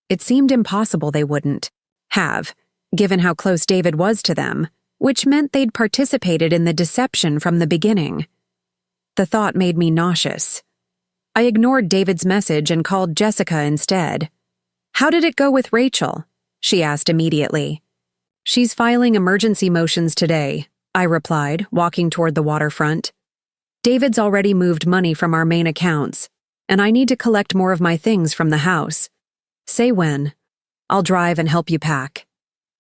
It seemed impossible they wouldn't have, given how close David was to them, which meant they'd participated in the deception from the beginning. The thought made me nauseous. I ignored David's message and called Jessica instead. How did it go with Rachel? She asked immediately. She's filing emergency motions today, I replied, walking toward the waterfront. David's already moved money from our main accounts, and I need to collect more of my things from the house. Say when. I'll drive and help you pack.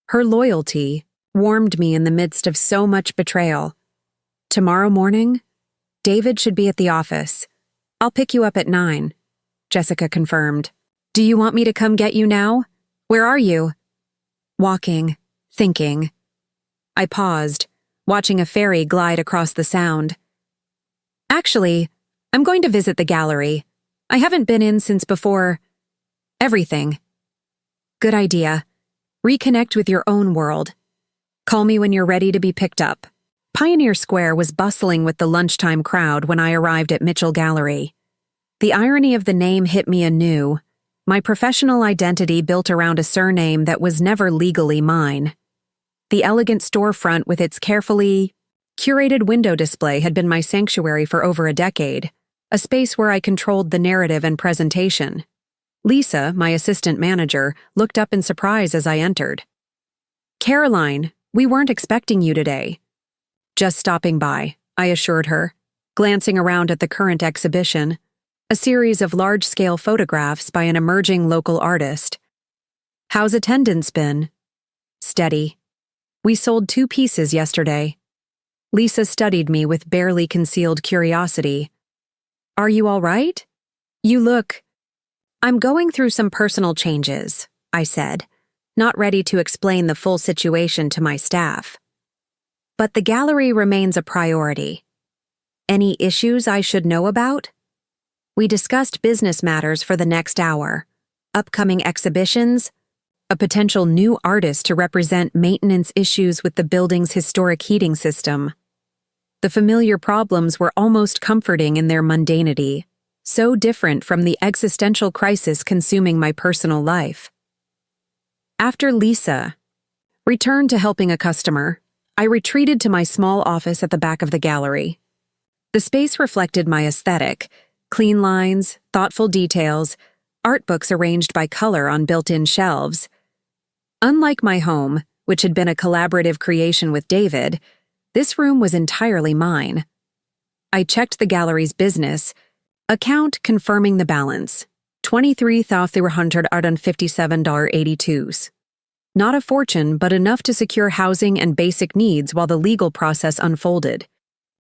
Her loyalty warmed me in the midst of so much betrayal. Tomorrow morning, David should be at the office. I'll pick you up at 9, Jessica confirmed. Do you want me to come get you now? Where are you? Walking, thinking. I paused, watching a ferry glide across the sound. Actually, I'm going to visit the gallery. I haven't been in since before everything. Good idea. Reconnect with your own world. Call me when you're ready to be picked up. Pioneer Square was bustling with the lunchtime crowd when I arrived at Mitchell Gallery. The irony of the name hit me anew. My professional identity built around a surname that was never legally mine. The elegant storefront with its carefully curated window display had been my sanctuary for over a decade, a space where I controlled the narrative and presentation. Lisa, my assistant manager, looked up in surprise as I entered. Caroline, we weren't expecting you today. Just stopping by, I assured her, glancing around at the current exhibition, a series of large-scale photographs by an emerging local artist. How's attendance been? Steady. We sold 2 pieces yesterday. Lisa studied me with barely concealed curiosity. Are you all right? You look... I'm going through some personal changes, I said, not ready to explain the full situation to my staff. But the gallery remains a priority. Any issues I should know about? We discussed business matters for the next hour, upcoming exhibitions, a potential new artist to represent maintenance issues with the building's historic heating system. The familiar problems were almost comforting in their mundanity, so different from the existential crisis consuming my personal life. After Lisa returned to helping a customer, I retreated to my small office at the back of the gallery. The space reflected my aesthetic: clean lines, thoughtful details, art books arranged by color on built-in shelves. Unlike my home, which had been a collaborative creation with David, this room was entirely mine. I checked the gallery's business account, confirming the balance, $23,357.82. Not a fortune, but enough to secure housing and basic needs while the legal process unfolded.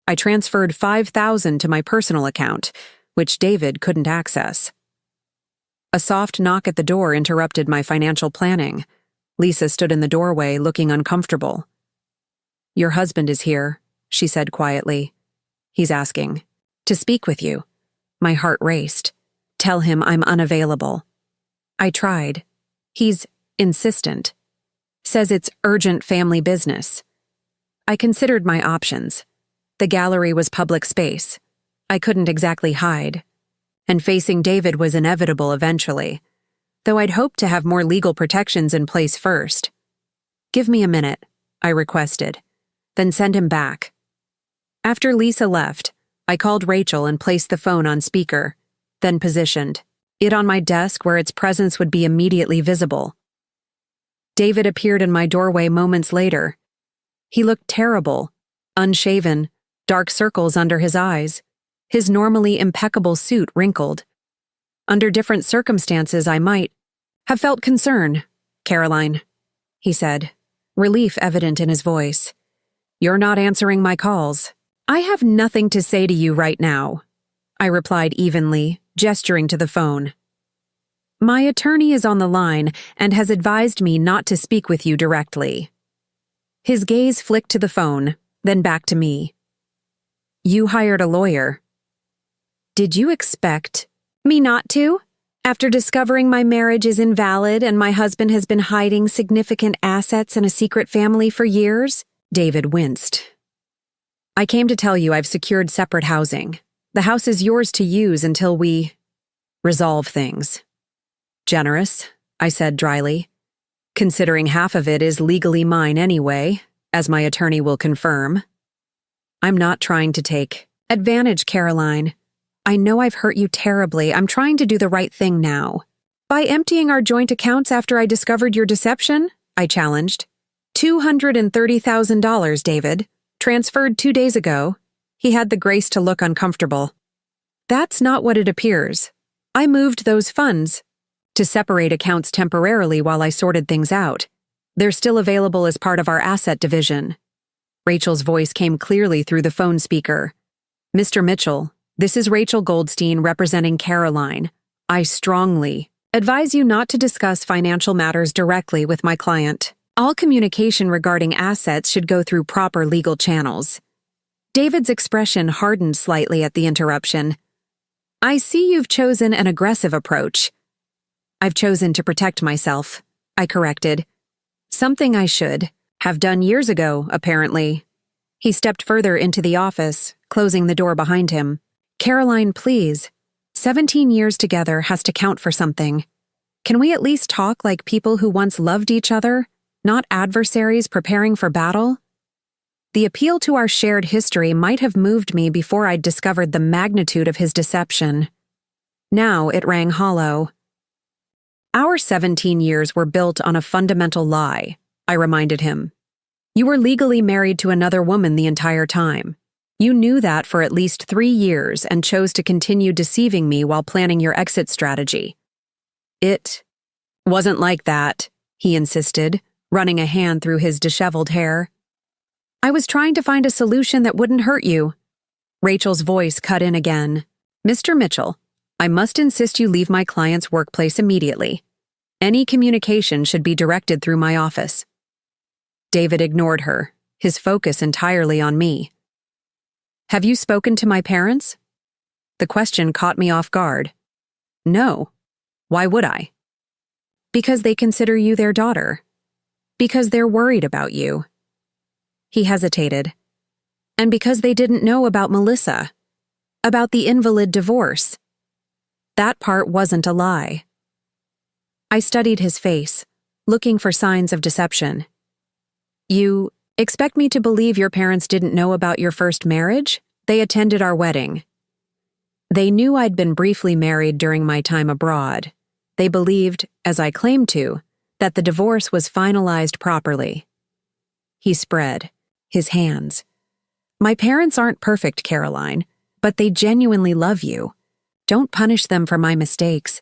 I transferred $5,000 to my personal account, which David couldn't access. A soft knock at the door interrupted my financial planning. Lisa stood in the doorway, looking uncomfortable. Your husband is here, she said quietly. He's asking to speak with you. My heart raced. Tell him I'm unavailable. I tried. He's insistent. Says it's urgent family business. I considered my options. The gallery was public space. I couldn't exactly hide. And facing David was inevitable eventually, though I'd hoped to have more legal protections in place first. Give me a minute, I requested. Then send him back. After Lisa left, I called Rachel and placed the phone on speaker, then positioned it on my desk where its presence would be immediately visible. David appeared in my doorway moments later. He looked terrible, unshaven, dark circles under his eyes, his normally impeccable suit wrinkled. Under different circumstances, I might have felt concern, Caroline, he said, relief evident in his voice. You're not answering my calls. I have nothing to say to you right now, I replied evenly, gesturing to the phone. My attorney is on the line and has advised me not to speak with you directly. His gaze flicked to the phone, then back to me. You hired a lawyer. Did you expect me not to? After discovering my marriage is invalid and my husband has been hiding significant assets in a secret family for years? David winced. I came to tell you I've secured separate housing. The house is yours to use until we resolve things. Generous, I said dryly, considering half of it is legally mine anyway, as my attorney will confirm. I'm not trying to take advantage, Caroline. I know I've hurt you terribly. I'm trying to do the right thing now. By emptying our joint accounts after I discovered your deception, I challenged. $230,000, David. Transferred 2 days ago. He had the grace to look uncomfortable. That's not what it appears. I moved those funds to separate accounts temporarily while I sorted things out. They're still available as part of our asset division. Rachel's voice came clearly through the phone speaker. Mr. Mitchell, this is Rachel Goldstein representing Caroline. I strongly advise you not to discuss financial matters directly with my client. All communication regarding assets should go through proper legal channels. David's expression hardened slightly at the interruption. I see you've chosen an aggressive approach. I've chosen to protect myself, I corrected. Something I should have done years ago, apparently. He stepped further into the office, closing the door behind him. Caroline, please. 17 years together has to count for something. Can we at least talk like people who once loved each other, not adversaries preparing for battle? The appeal to our shared history might have moved me before I'd discovered the magnitude of his deception. Now it rang hollow. Our 17 years were built on a fundamental lie, I reminded him. You were legally married to another woman the entire time. You knew that for at least 3 years and chose to continue deceiving me while planning your exit strategy. It wasn't like that, he insisted, running a hand through his disheveled hair. I was trying to find a solution that wouldn't hurt you. Rachel's voice cut in again. Mr. Mitchell, I must insist you leave my client's workplace immediately. Any communication should be directed through my office. David ignored her, his focus entirely on me. Have you spoken to my parents? The question caught me off guard. No. Why would I? Because they consider you their daughter. Because they're worried about you. He hesitated. And because they didn't know about Melissa. About the invalid divorce. That part wasn't a lie. I studied his face, looking for signs of deception. You expect me to believe your parents didn't know about your first marriage? They attended our wedding. They knew I'd been briefly married during my time abroad. They believed, as I claimed to, that the divorce was finalized properly. He spread his hands. My parents aren't perfect, Caroline, but they genuinely love you. Don't punish them for my mistakes.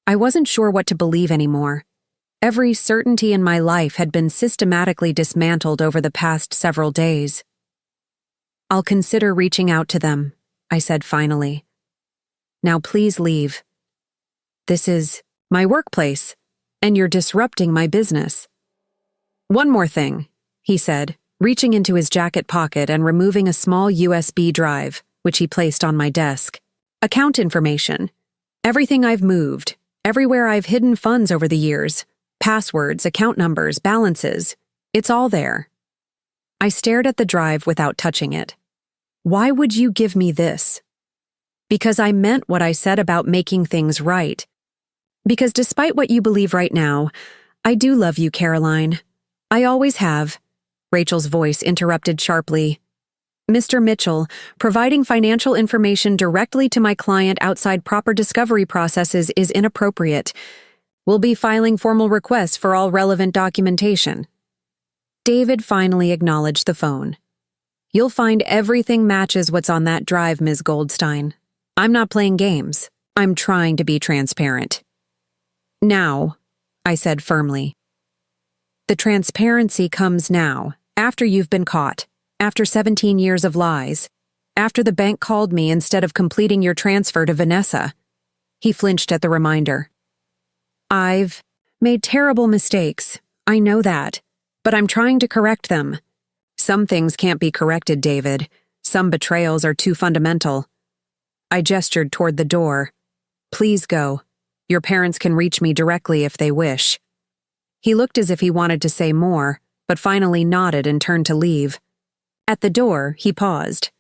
I wasn't sure what to believe anymore. Every certainty in my life had been systematically dismantled over the past several days. I'll consider reaching out to them, I said finally. Now please leave. This is my workplace, and you're disrupting my business. One more thing, he said, reaching into his jacket pocket and removing a small USB drive, which he placed on my desk. Account information. Everything I've moved, everywhere I've hidden funds over the years. Passwords, account numbers, balances. It's all there. I stared at the drive without touching it. Why would you give me this? Because I meant what I said about making things right. Because despite what you believe right now, I do love you, Caroline. I always have, Rachel's voice interrupted sharply. Mr. Mitchell, providing financial information directly to my client outside proper discovery processes is inappropriate. We'll be filing formal requests for all relevant documentation. David finally acknowledged the phone. You'll find everything matches what's on that drive, Ms. Goldstein. I'm not playing games. I'm trying to be transparent. Now, I said firmly. The transparency comes now, after you've been caught, after 17 years of lies, after the bank called me instead of completing your transfer to Vanessa. He flinched at the reminder. I've made terrible mistakes. I know that, but I'm trying to correct them. Some things can't be corrected, David. Some betrayals are too fundamental. I gestured toward the door. Please go. Your parents can reach me directly if they wish. He looked as if he wanted to say more, but finally nodded and turned to leave. At the door, he paused.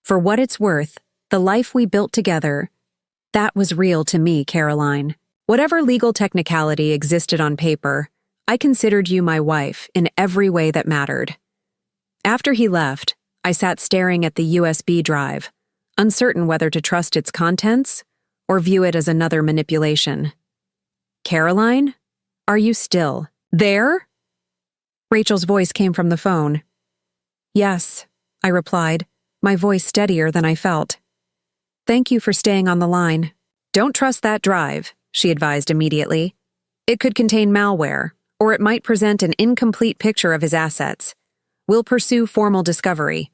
For what it's worth, the life we built together, that was real to me, Caroline. Whatever legal technicality existed on paper, I considered you my wife in every way that mattered. After he left, I sat staring at the USB drive, uncertain whether to trust its contents or view it as another manipulation. Caroline? Are you still there? Rachel's voice came from the phone. Yes, I replied, my voice steadier than I felt. Thank you for staying on the line. Don't trust that drive, she advised immediately. It could contain malware, or it might present an incomplete picture of his assets. We'll pursue formal discovery.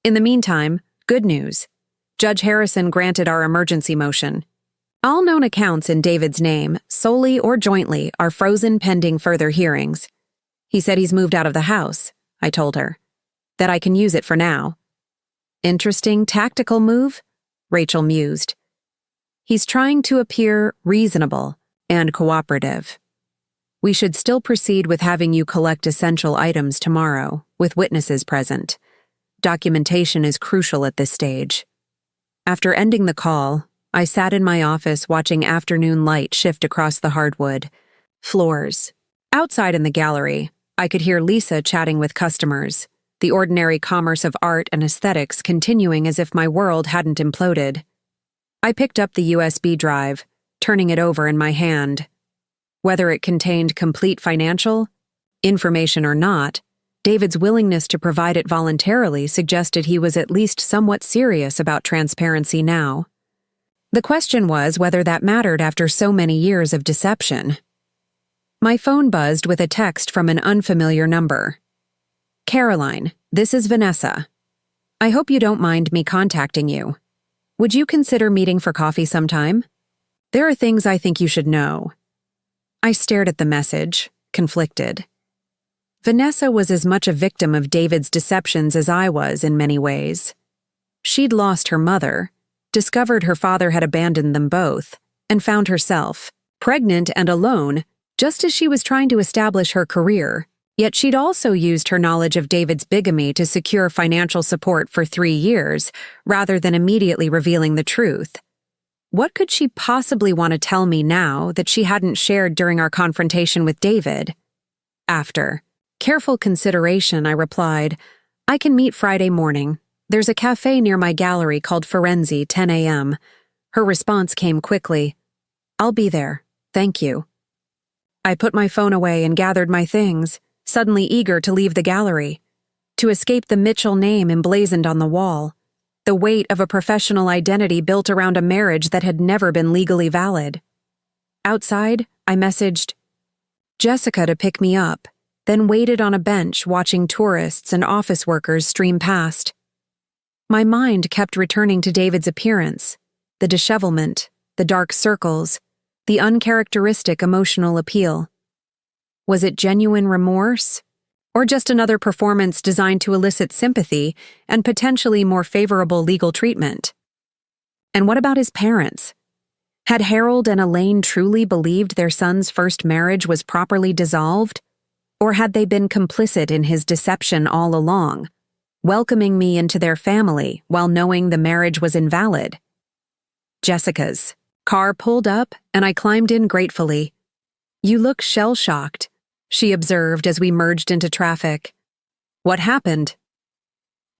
In the meantime, good news. Judge Harrison granted our emergency motion. All known accounts in David's name, solely or jointly, are frozen pending further hearings. He said he's moved out of the house, I told her. That I can use it for now. Interesting tactical move? Rachel mused. He's trying to appear reasonable and cooperative. We should still proceed with having you collect essential items tomorrow, with witnesses present. Documentation is crucial at this stage. After ending the call, I sat in my office watching afternoon light shift across the hardwood floors. Outside in the gallery, I could hear Lisa chatting with customers, the ordinary commerce of art and aesthetics continuing as if my world hadn't imploded. I picked up the USB drive, turning it over in my hand. Whether it contained complete financial information or not, David's willingness to provide it voluntarily suggested he was at least somewhat serious about transparency now. The question was whether that mattered after so many years of deception. My phone buzzed with a text from an unfamiliar number. Caroline, this is Vanessa. I hope you don't mind me contacting you. Would you consider meeting for coffee sometime? There are things I think you should know. I stared at the message, conflicted. Vanessa was as much a victim of David's deceptions as I was in many ways. She'd lost her mother, discovered her father had abandoned them both, and found herself, pregnant and alone, just as she was trying to establish her career. Yet she'd also used her knowledge of David's bigamy to secure financial support for 3 years, rather than immediately revealing the truth. What could she possibly want to tell me now that she hadn't shared during our confrontation with David? After careful consideration, I replied, I can meet Friday morning. There's a cafe near my gallery called Firenze, 10 a.m. Her response came quickly. I'll be there. Thank you. I put my phone away and gathered my things, suddenly eager to leave the gallery, to escape the Mitchell name emblazoned on the wall, the weight of a professional identity built around a marriage that had never been legally valid. Outside, I messaged Jessica to pick me up, then waited on a bench watching tourists and office workers stream past. My mind kept returning to David's appearance, the dishevelment, the dark circles, the uncharacteristic emotional appeal. Was it genuine remorse? Or just another performance designed to elicit sympathy and potentially more favorable legal treatment? And what about his parents? Had Harold and Elaine truly believed their son's first marriage was properly dissolved? Or had they been complicit in his deception all along, welcoming me into their family while knowing the marriage was invalid? Jessica's car pulled up, and I climbed in gratefully. You look shell-shocked, she observed as we merged into traffic. What happened?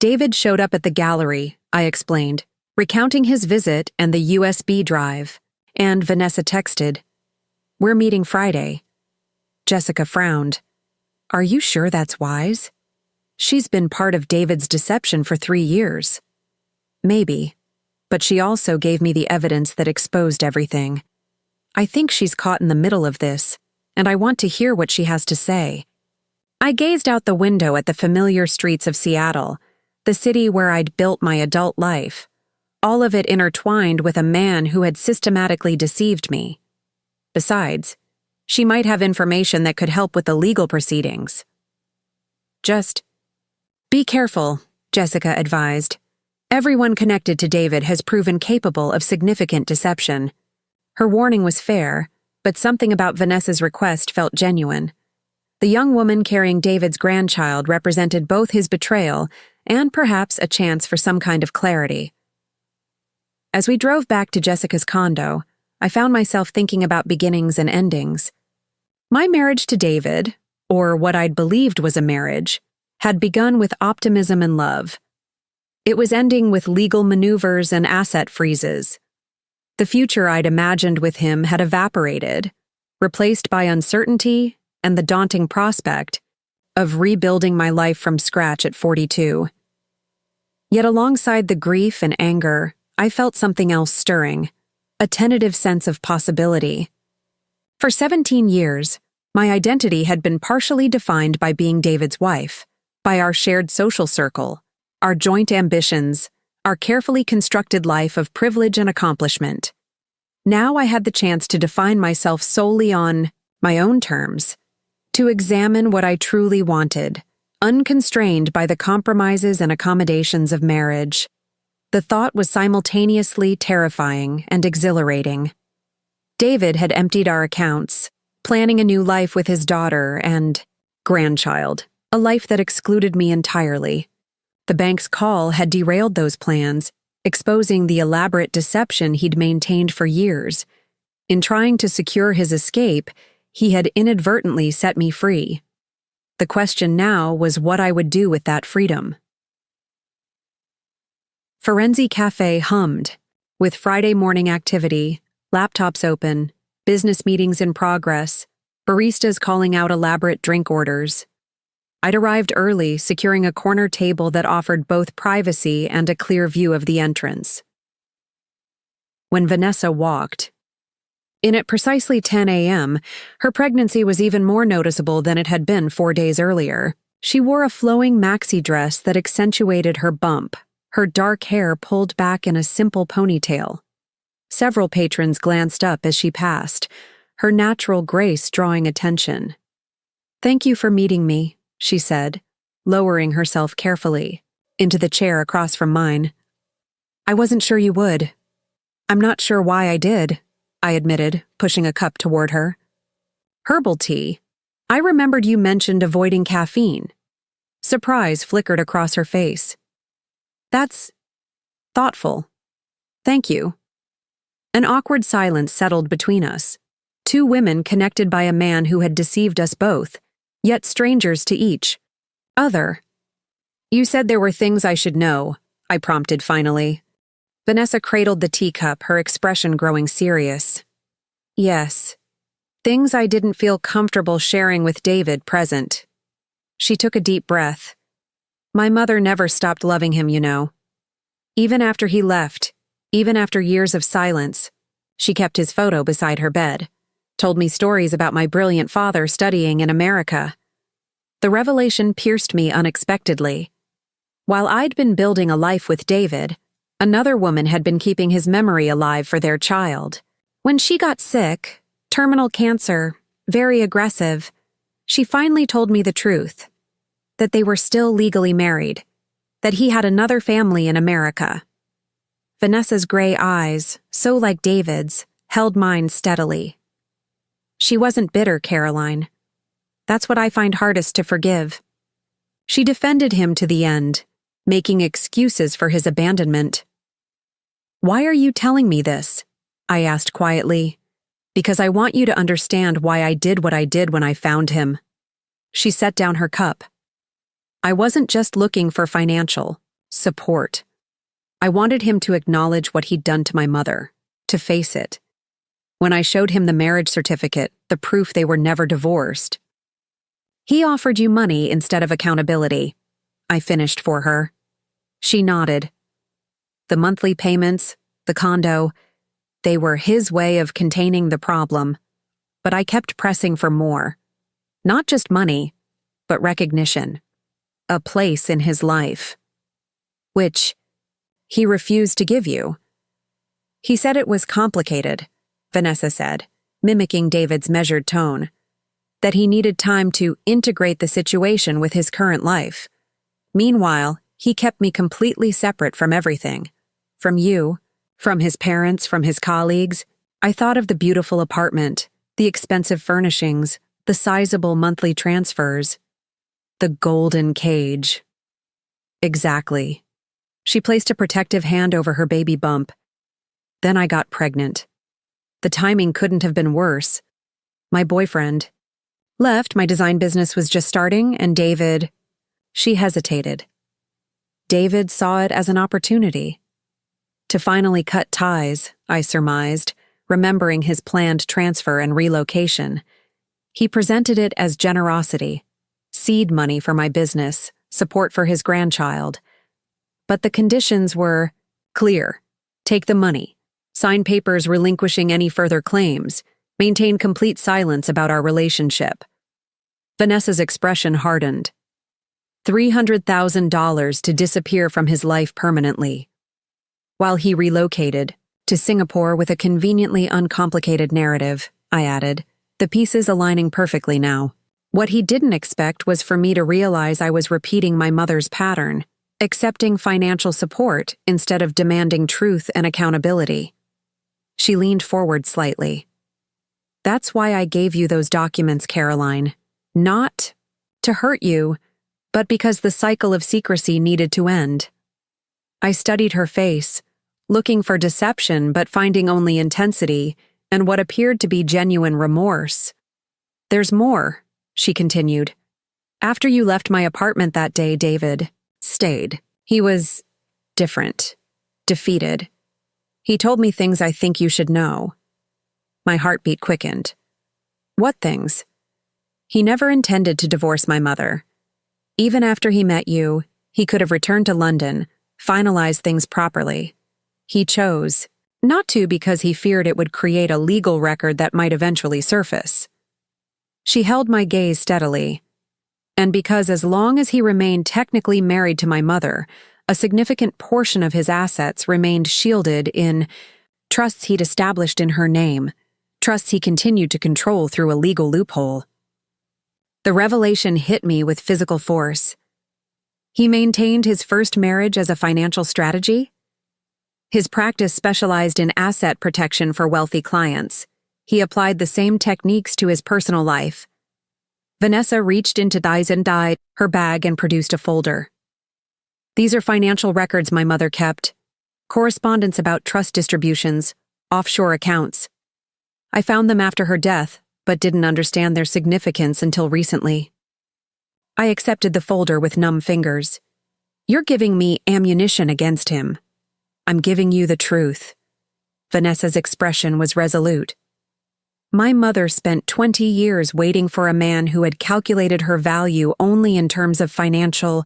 David showed up at the gallery, I explained, recounting his visit and the USB drive, and Vanessa texted, "We're meeting Friday." Jessica frowned. "Are you sure that's wise? She's been part of David's deception for 3 years." "Maybe, but she also gave me the evidence that exposed everything. I think she's caught in the middle of this, and I want to hear what she has to say." I gazed out the window at the familiar streets of Seattle, the city where I'd built my adult life, all of it intertwined with a man who had systematically deceived me. Besides, she might have information that could help with the legal proceedings. "Just be careful," Jessica advised. "Everyone connected to David has proven capable of significant deception." Her warning was fair, but something about Vanessa's request felt genuine. The young woman carrying David's grandchild represented both his betrayal and perhaps a chance for some kind of clarity. As we drove back to Jessica's condo, I found myself thinking about beginnings and endings. My marriage to David, or what I'd believed was a marriage, had begun with optimism and love. It was ending with legal maneuvers and asset freezes. The future I'd imagined with him had evaporated, replaced by uncertainty and the daunting prospect of rebuilding my life from scratch at 42. Yet alongside the grief and anger, I felt something else stirring, a tentative sense of possibility. For 17 years, my identity had been partially defined by being David's wife, by our shared social circle, our joint ambitions, our carefully constructed life of privilege and accomplishment. Now I had the chance to define myself solely on my own terms, to examine what I truly wanted, unconstrained by the compromises and accommodations of marriage. The thought was simultaneously terrifying and exhilarating. David had emptied our accounts, planning a new life with his daughter and grandchild, a life that excluded me entirely. The bank's call had derailed those plans, exposing the elaborate deception he'd maintained for years. In trying to secure his escape, he had inadvertently set me free. The question now was what I would do with that freedom. Forensi Cafe hummed, with Friday morning activity, laptops open, business meetings in progress, baristas calling out elaborate drink orders. I'd arrived early, securing a corner table that offered both privacy and a clear view of the entrance. When Vanessa walked in at precisely 10 a.m., her pregnancy was even more noticeable than it had been 4 days earlier. She wore a flowing maxi dress that accentuated her bump, her dark hair pulled back in a simple ponytail. Several patrons glanced up as she passed, her natural grace drawing attention. "Thank you for meeting me," she said, lowering herself carefully into the chair across from mine. "I wasn't sure you would." "I'm not sure why I did," I admitted, pushing a cup toward her. "Herbal tea. I remembered you mentioned avoiding caffeine." Surprise flickered across her face. "That's thoughtful. Thank you." An awkward silence settled between us. Two women connected by a man who had deceived us both, yet strangers to each. "Other. You said there were things I should know," I prompted finally. Vanessa cradled the teacup, her expression growing serious. "Yes. Things I didn't feel comfortable sharing with David present." She took a deep breath. "My mother never stopped loving him, you know. Even after he left, even after years of silence, she kept his photo beside her bed, told me stories about my brilliant father studying in America." The revelation pierced me unexpectedly. While I'd been building a life with David, another woman had been keeping his memory alive for their child. When she got sick, terminal cancer, very aggressive, she finally told me the truth, that they were still legally married, that he had another family in America. Vanessa's gray eyes, so like David's, held mine steadily. She wasn't bitter, Caroline. That's what I find hardest to forgive. She defended him to the end, making excuses for his abandonment. "Why are you telling me this?" I asked quietly. "Because I want you to understand why I did what I did when I found him." She set down her cup. I wasn't just looking for financial support. I wanted him to acknowledge what he'd done to my mother, to face it. When I showed him the marriage certificate, the proof they were never divorced. He offered you money instead of accountability. I finished for her. She nodded. The monthly payments, the condo, they were his way of containing the problem. But I kept pressing for more. Not just money, but recognition. A place in his life. Which he refused to give you. He said it was complicated, Vanessa said, mimicking David's measured tone. That he needed time to integrate the situation with his current life. Meanwhile, he kept me completely separate from everything. From you, from his parents, from his colleagues. I thought of the beautiful apartment, the expensive furnishings, the sizable monthly transfers. The golden cage. Exactly. She placed a protective hand over her baby bump. Then I got pregnant. The timing couldn't have been worse. My boyfriend left, my design business was just starting, and David... She hesitated. David saw it as an opportunity. To finally cut ties, I surmised, remembering his planned transfer and relocation. He presented it as generosity, seed money for my business, support for his grandchild. But the conditions were clear. Take the money, sign papers relinquishing any further claims, maintain complete silence about our relationship. Vanessa's expression hardened. $300,000 to disappear from his life permanently. While he relocated to Singapore with a conveniently uncomplicated narrative, I added, the pieces aligning perfectly now. What he didn't expect was for me to realize I was repeating my mother's pattern, accepting financial support instead of demanding truth and accountability. She leaned forward slightly. That's why I gave you those documents, Caroline. Not to hurt you, but because the cycle of secrecy needed to end. I studied her face, looking for deception but finding only intensity and what appeared to be genuine remorse. There's more, she continued. After you left my apartment that day, David stayed. He was different, defeated. He told me things I think you should know. My heartbeat quickened. What things? He never intended to divorce my mother. Even after he met you, he could have returned to London, finalized things properly. He chose not to because he feared it would create a legal record that might eventually surface. She held my gaze steadily. And because as long as he remained technically married to my mother, a significant portion of his assets remained shielded in trusts he'd established in her name, trusts he continued to control through a legal loophole. The revelation hit me with physical force. He maintained his first marriage as a financial strategy. His practice specialized in asset protection for wealthy clients. He applied the same techniques to his personal life. Vanessa reached into her bag and produced a folder. These are financial records my mother kept. Correspondence about trust distributions, offshore accounts. I found them after her death, but didn't understand their significance until recently. I accepted the folder with numb fingers. You're giving me ammunition against him. I'm giving you the truth. Vanessa's expression was resolute. My mother spent 20 years waiting for a man who had calculated her value only in terms of financial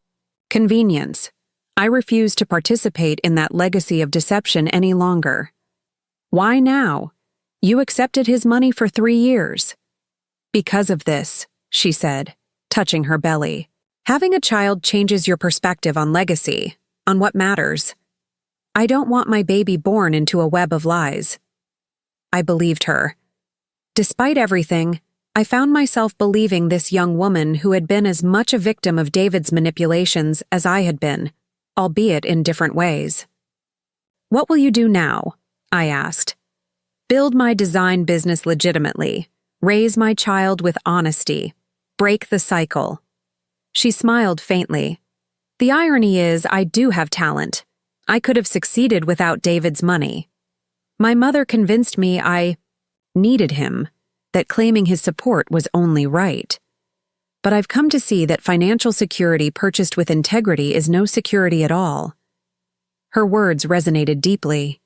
convenience. I refused to participate in that legacy of deception any longer. Why now? You accepted his money for 3 years. Because of this, she said, touching her belly. Having a child changes your perspective on legacy, on what matters. I don't want my baby born into a web of lies. I believed her. Despite everything, I found myself believing this young woman who had been as much a victim of David's manipulations as I had been, albeit in different ways. What will you do now? I asked. Build my design business legitimately, raise my child with honesty, break the cycle. She smiled faintly. The irony is, I do have talent. I could have succeeded without David's money. My mother convinced me I needed him, that claiming his support was only right. but I've come to see that financial security purchased with integrity is no security at all. Her words resonated deeply.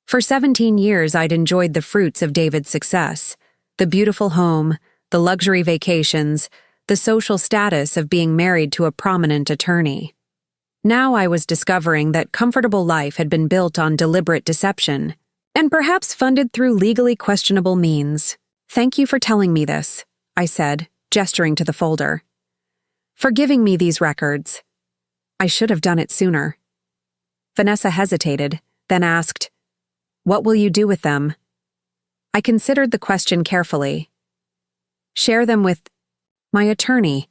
For 17 years, I'd enjoyed the fruits of David's success, the beautiful home, the luxury vacations, the social status of being married to a prominent attorney. Now I was discovering that comfortable life had been built on deliberate deception, and perhaps funded through legally questionable means. "Thank you for telling me this," I said, gesturing to the folder. "For giving me these records. I should have done it sooner." Vanessa hesitated, then asked, "What will you do with them?" I considered the question carefully. "Share them with my attorney.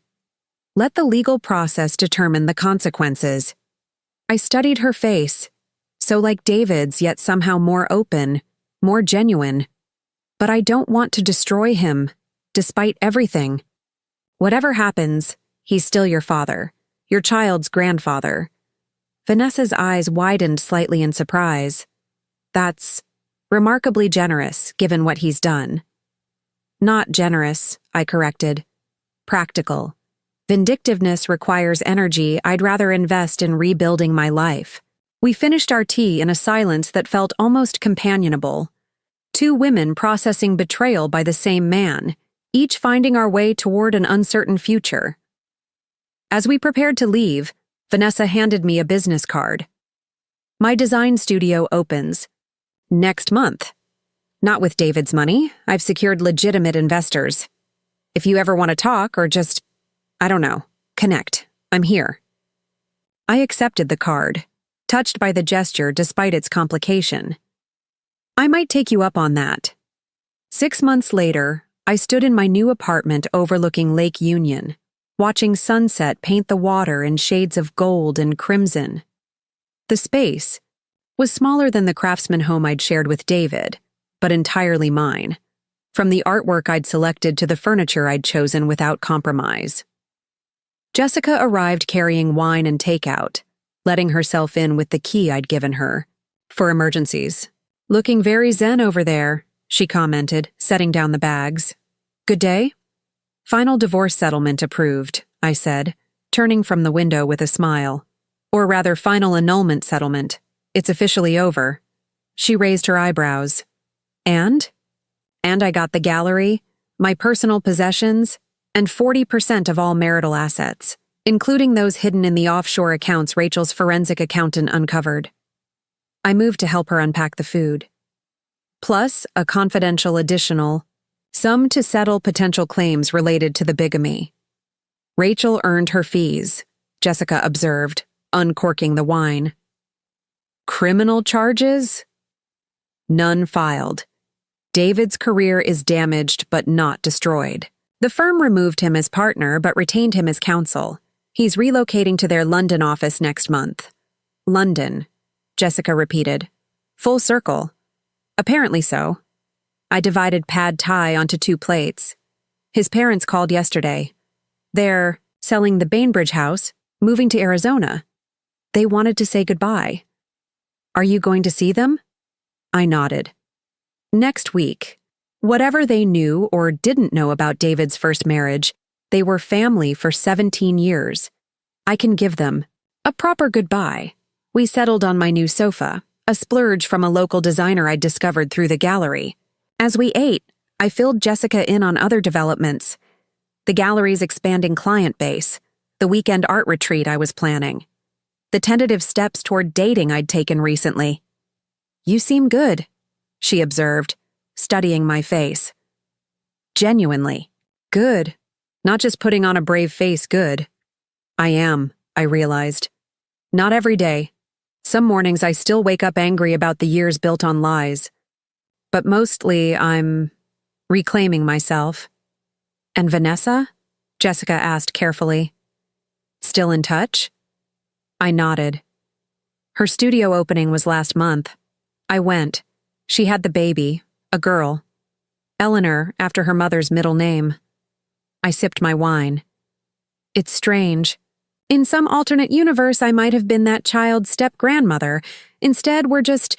Let the legal process determine the consequences." I studied her face, so like David's, yet somehow more open, more genuine. "But I don't want to destroy him, despite everything. Whatever happens, he's still your father, your child's grandfather." Vanessa's eyes widened slightly in surprise. "That's remarkably generous, given what he's done." "Not generous," I corrected. "Practical. Vindictiveness requires energy I'd rather invest in rebuilding my life." We finished our tea in a silence that felt almost companionable. Two women processing betrayal by the same man, each finding our way toward an uncertain future. As we prepared to leave, Vanessa handed me a business card. "My design studio opens next month. Not with David's money. I've secured legitimate investors. If you ever want to talk or just, I don't know, connect, I'm here." I accepted the card, touched by the gesture despite its complication. "I might take you up on that." 6 months later, I stood in my new apartment overlooking Lake Union, watching sunset paint the water in shades of gold and crimson. The space was smaller than the craftsman home I'd shared with David, but entirely mine, from the artwork I'd selected to the furniture I'd chosen without compromise. Jessica arrived carrying wine and takeout, letting herself in with the key I'd given her, for emergencies. "Looking very zen over there," she commented, setting down the bags. "Good day?" "Final divorce settlement approved," I said, turning from the window with a smile. "Or rather, final annulment settlement. It's officially over." She raised her eyebrows. "And?" "And I got the gallery, my personal possessions, and 40% of all marital assets, including those hidden in the offshore accounts Rachel's forensic accountant uncovered." I moved to help her unpack the food. "Plus a confidential additional sum to settle potential claims related to the bigamy." "Rachel earned her fees," Jessica observed, uncorking the wine. "Criminal charges?" "None filed. David's career is damaged but not destroyed. The firm removed him as partner but retained him as counsel. He's relocating to their London office next month." "London," Jessica repeated. "Full circle." "Apparently so." I divided pad thai onto 2 plates. "His parents called yesterday. They're selling the Bainbridge house, moving to Arizona. They wanted to say goodbye." "Are you going to see them?" I nodded. "Next week." Whatever they knew or didn't know about David's first marriage, they were family for 17 years. I can give them a proper goodbye. We settled on my new sofa, a splurge from a local designer I'd discovered through the gallery. As we ate, I filled Jessica in on other developments. The gallery's expanding client base, the weekend art retreat I was planning, the tentative steps toward dating I'd taken recently. "You seem good," she observed, studying my face. "Genuinely. Good. Not just putting on a brave face good." "I am," I realized. "Not every day. Some mornings I still wake up angry about the years built on lies. But mostly I'm reclaiming myself." "And Vanessa?" Jessica asked carefully. "Still in touch?" I nodded. "Her studio opening was last month. I went. She had the baby, a girl. Eleanor, after her mother's middle name." I sipped my wine. "It's strange. In some alternate universe, I might have been that child's step-grandmother. Instead, we're just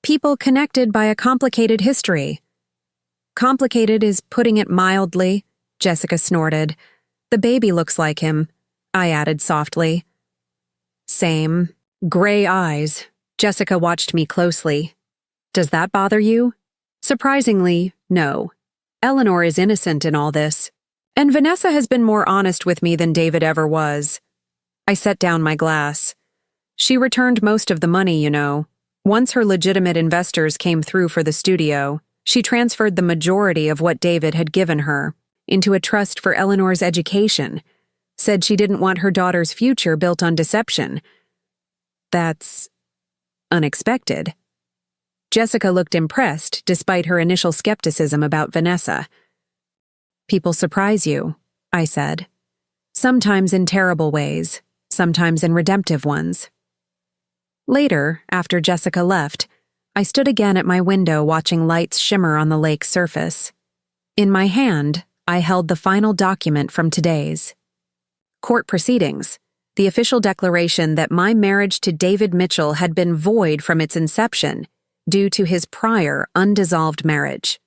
people connected by a complicated history." "Complicated is putting it mildly," Jessica snorted. The baby looks like him, I added softly. Same. Gray eyes. Jessica watched me closely. Does that bother you? Surprisingly, no. Eleanor is innocent in all this. And Vanessa has been more honest with me than David ever was. I set down my glass. She returned most of the money, you know. Once her legitimate investors came through for the studio, she transferred the majority of what David had given her into a trust for Eleanor's education. Said she didn't want her daughter's future built on deception. That's unexpected. Jessica looked impressed despite her initial skepticism about Vanessa. People surprise you, I said. Sometimes in terrible ways, sometimes in redemptive ones. Later, after Jessica left, I stood again at my window watching lights shimmer on the lake's surface. In my hand, I held the final document from today's court proceedings, the official declaration that my marriage to David Mitchell had been void from its inception due to his prior undissolved marriage.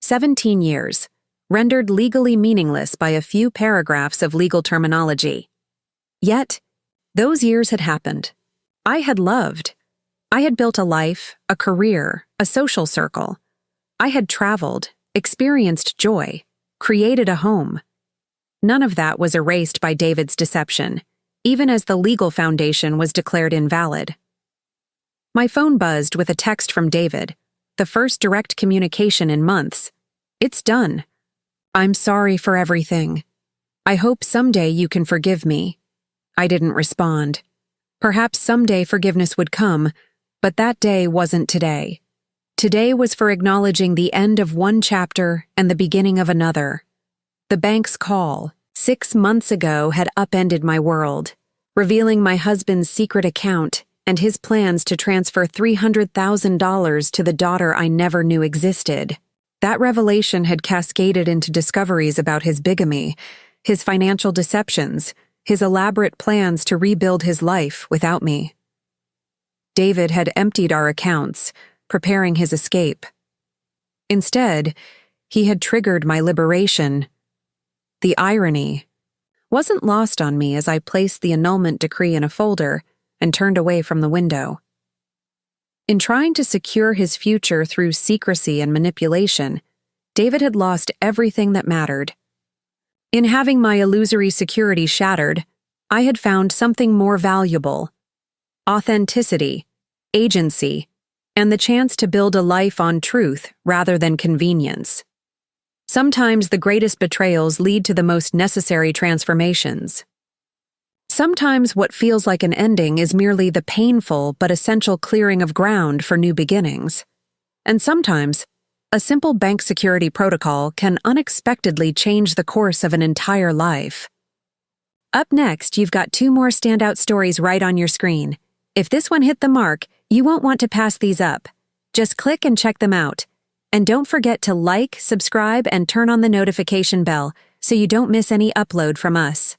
17 years, rendered legally meaningless by a few paragraphs of legal terminology. Yet, those years had happened. I had loved. I had built a life, a career, a social circle. I had traveled, experienced joy, created a home. None of that was erased by David's deception, even as the legal foundation was declared invalid. My phone buzzed with a text from David, the first direct communication in months. It's done. I'm sorry for everything. I hope someday you can forgive me. I didn't respond. Perhaps someday forgiveness would come, but that day wasn't today. Today was for acknowledging the end of one chapter and the beginning of another. The bank's call, 6 months ago, had upended my world, revealing my husband's secret account and his plans to transfer $300,000 to the daughter I never knew existed. That revelation had cascaded into discoveries about his bigamy, his financial deceptions, his elaborate plans to rebuild his life without me. David had emptied our accounts, preparing his escape. Instead, he had triggered my liberation. The irony wasn't lost on me as I placed the annulment decree in a folder and turned away from the window. In trying to secure his future through secrecy and manipulation, David had lost everything that mattered. In having my illusory security shattered, I had found something more valuable: authenticity, agency, and the chance to build a life on truth rather than convenience. Sometimes the greatest betrayals lead to the most necessary transformations. Sometimes what feels like an ending is merely the painful but essential clearing of ground for new beginnings. And sometimes, a simple bank security protocol can unexpectedly change the course of an entire life. Up next, you've got 2 more standout stories right on your screen. If this one hit the mark, you won't want to pass these up. Just click and check them out. And don't forget to like, subscribe, and turn on the notification bell so you don't miss any upload from us.